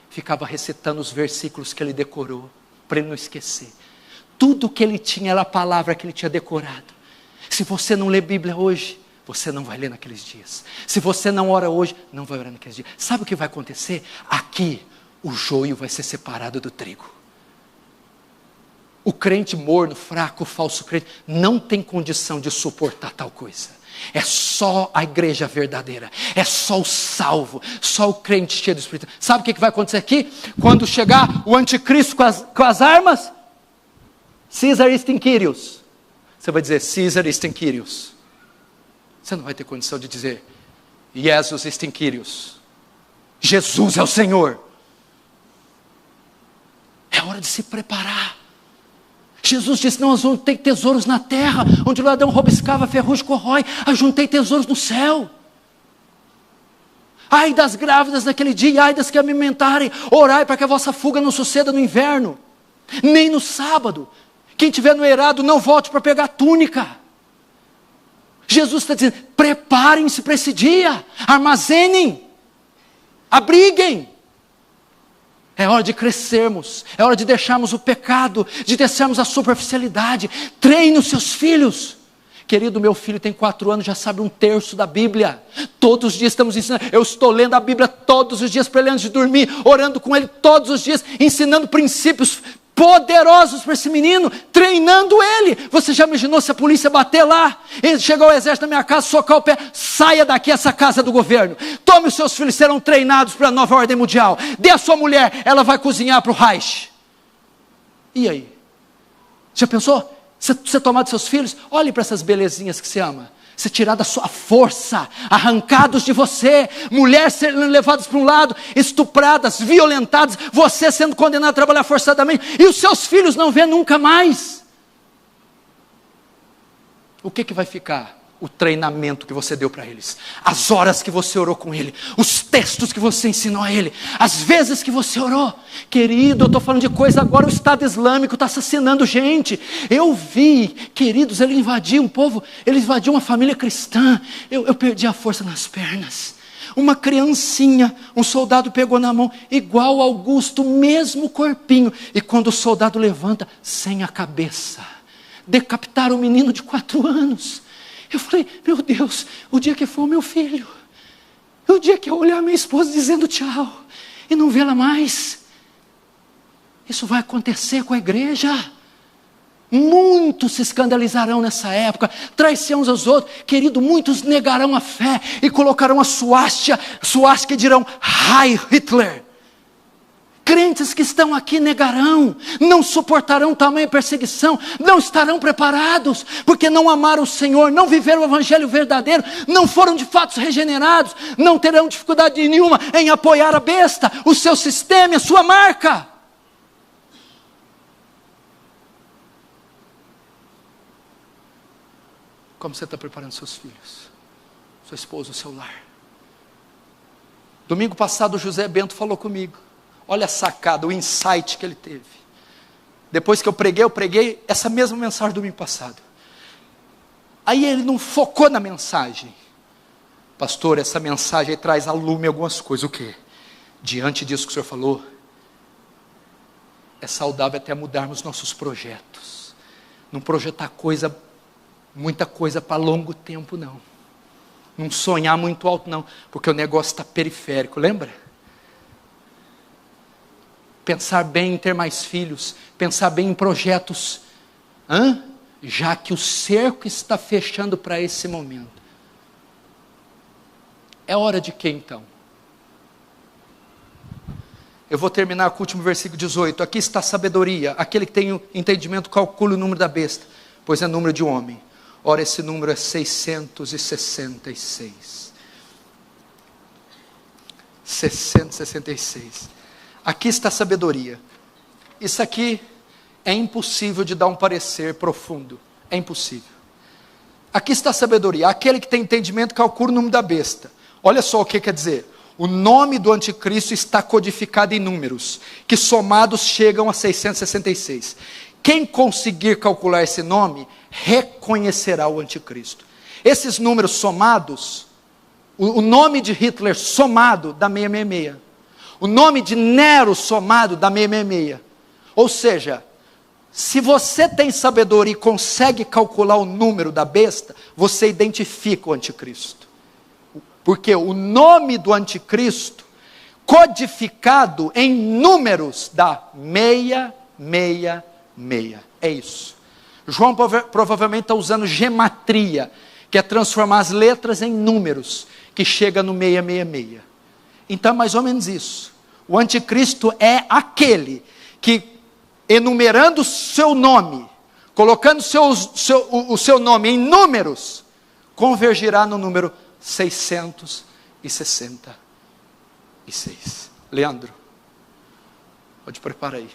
Ficava recitando os versículos que ele decorou, para ele não esquecer. Tudo que ele tinha era a palavra que ele tinha decorado. Se você não lê Bíblia hoje, você não vai ler naqueles dias. Se você não ora hoje, não vai orar naqueles dias. Sabe o que vai acontecer? Aqui, o joio vai ser separado do trigo. O crente morno, fraco, o falso crente, não tem condição de suportar tal coisa. É só a igreja verdadeira, é só o salvo, só o crente cheio do Espírito. Sabe o que vai acontecer aqui? Quando chegar o anticristo com as armas, Caesar istem Kyrios. Você vai dizer, Caesar istem Kyrios. Você não vai ter condição de dizer, Jesus istem Kyrios. Jesus é o Senhor. É hora de se preparar. Jesus disse, não ajuntei tesouros na terra, onde o ladrão rouba, escava, ferrugem, corrói. Ajuntei tesouros no céu. Ai das grávidas naquele dia, ai das que amamentarem. Orai para que a vossa fuga não suceda no inverno, nem no sábado. Quem estiver no eirado, não volte para pegar a túnica. Jesus está dizendo, preparem-se para esse dia. Armazenem. Abriguem. É hora de crescermos, é hora de deixarmos o pecado, de deixarmos a superficialidade. Treine os seus filhos. Querido, meu filho tem 4 anos, já sabe 1/3 da Bíblia. Todos os dias estamos ensinando. Eu estou lendo a Bíblia todos os dias para ele antes de dormir, orando com ele todos os dias, ensinando princípios poderosos para esse menino, treinando ele. Você já imaginou se a polícia bater lá, chegar o exército na minha casa, socar o pé, saia daqui, essa casa do governo. Tome os seus filhos, serão treinados para a nova ordem mundial. Dê a sua mulher, ela vai cozinhar para o Reich. E aí? Já pensou? Você tomar dos seus filhos, olhe para essas belezinhas que você ama. Você tirar da sua força, arrancados de você, mulheres sendo levadas para um lado, estupradas, violentadas, você sendo condenado a trabalhar forçadamente, e os seus filhos não vê nunca mais. O que vai ficar? O treinamento que você deu para eles, as horas que você orou com ele, os textos que você ensinou a ele, as vezes que você orou. Querido, eu estou falando de coisa agora, o Estado Islâmico está assassinando gente. Eu vi, queridos, ele invadiu um povo, ele invadiu uma família cristã. Eu perdi a força nas pernas. Uma criancinha, um soldado pegou na mão, igual Augusto, mesmo corpinho. E quando o soldado levanta, sem a cabeça, decapitaram o menino de 4 anos. Eu falei, meu Deus, o dia que for o meu filho, o dia que eu olhar minha esposa dizendo tchau, e não vê-la mais, isso vai acontecer com a igreja. Muitos se escandalizarão nessa época, trair-se uns aos outros. Querido, muitos negarão a fé, e colocarão a suástica e dirão, Heil Hitler. Crentes que estão aqui negarão, não suportarão tamanha perseguição, não estarão preparados, porque não amaram o Senhor, não viveram o evangelho verdadeiro, não foram de fato regenerados, não terão dificuldade nenhuma em apoiar a besta, o seu sistema, a sua marca. Como você está preparando seus filhos, sua esposa, o seu lar? Domingo passado o José Bento falou comigo. Olha a sacada, o insight que ele teve. Depois que eu preguei essa mesma mensagem do domingo passado. Aí ele não focou na mensagem. Pastor, essa mensagem aí traz a lume algumas coisas. O quê? Diante disso que o senhor falou, é saudável até mudarmos nossos projetos. Não projetar muita coisa para longo tempo, não. Não sonhar muito alto, não. Porque o negócio está periférico, lembra? Pensar bem em ter mais filhos, pensar bem em projetos, já que o cerco está fechando para esse momento. É hora de quê então? Eu vou terminar com o último versículo 18. Aqui está a sabedoria, aquele que tem o entendimento calcule o número da besta, pois é número de homem. Ora, esse número é 666. 666. Aqui está a sabedoria. Isso aqui é impossível de dar um parecer profundo. É impossível. Aqui está a sabedoria. Aquele que tem entendimento calcula o número da besta. Olha só o que quer dizer. O nome do anticristo está codificado em números, que somados chegam a 666. Quem conseguir calcular esse nome, reconhecerá o anticristo. Esses números somados, o nome de Hitler somado dá 666. O nome de Nero somado dá 666. Ou seja, se você tem sabedoria e consegue calcular o número da besta, você identifica o anticristo. Porque o nome do anticristo, codificado em números, dá 666. É isso. João provavelmente está usando gematria, que é transformar as letras em números, que chega no 666. Então, mais ou menos isso. O anticristo é aquele que, enumerando o seu nome, colocando o seu nome em números, convergirá no número 666. Leandro, pode preparar aí.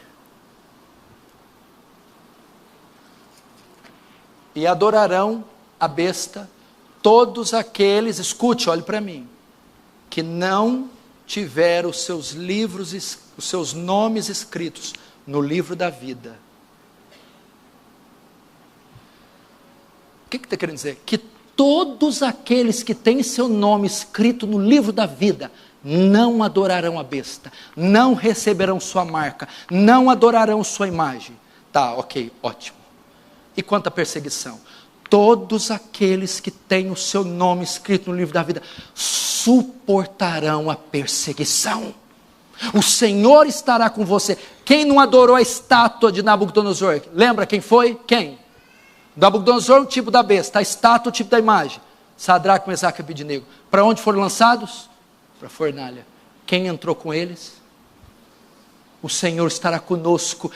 E adorarão a besta todos aqueles, escute, olhe para mim, que não tiveram os seus livros, os seus nomes escritos no livro da vida. O que está querendo dizer? Que todos aqueles que têm seu nome escrito no livro da vida não adorarão a besta, não receberão sua marca, não adorarão sua imagem. Tá, ok, ótimo. E quanto à perseguição? Todos aqueles que têm o seu nome escrito no livro da vida suportarão a perseguição. O Senhor estará com você. Quem não adorou a estátua de Nabucodonosor? Lembra quem foi? Quem? Nabucodonosor, o tipo da besta. A estátua, o tipo da imagem. Sadraque, Mesaque e Abednego. Para onde foram lançados? Para a fornalha. Quem entrou com eles? O Senhor estará conosco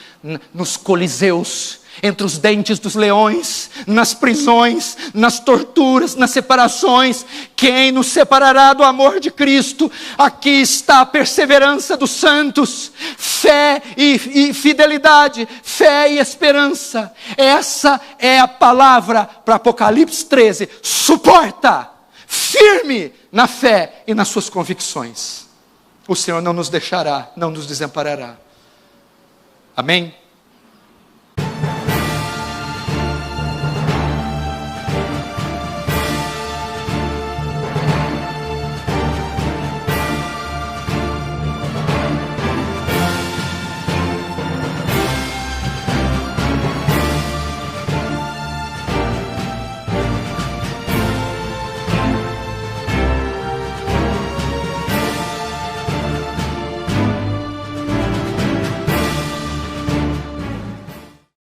nos coliseus, entre os dentes dos leões, nas prisões, nas torturas, nas separações. Quem nos separará do amor de Cristo? Aqui está a perseverança dos santos, fé e fidelidade, fé e esperança. Essa é a palavra para Apocalipse 13. Suporta, firme na fé e nas suas convicções. O Senhor não nos deixará, não nos desamparará. Amém?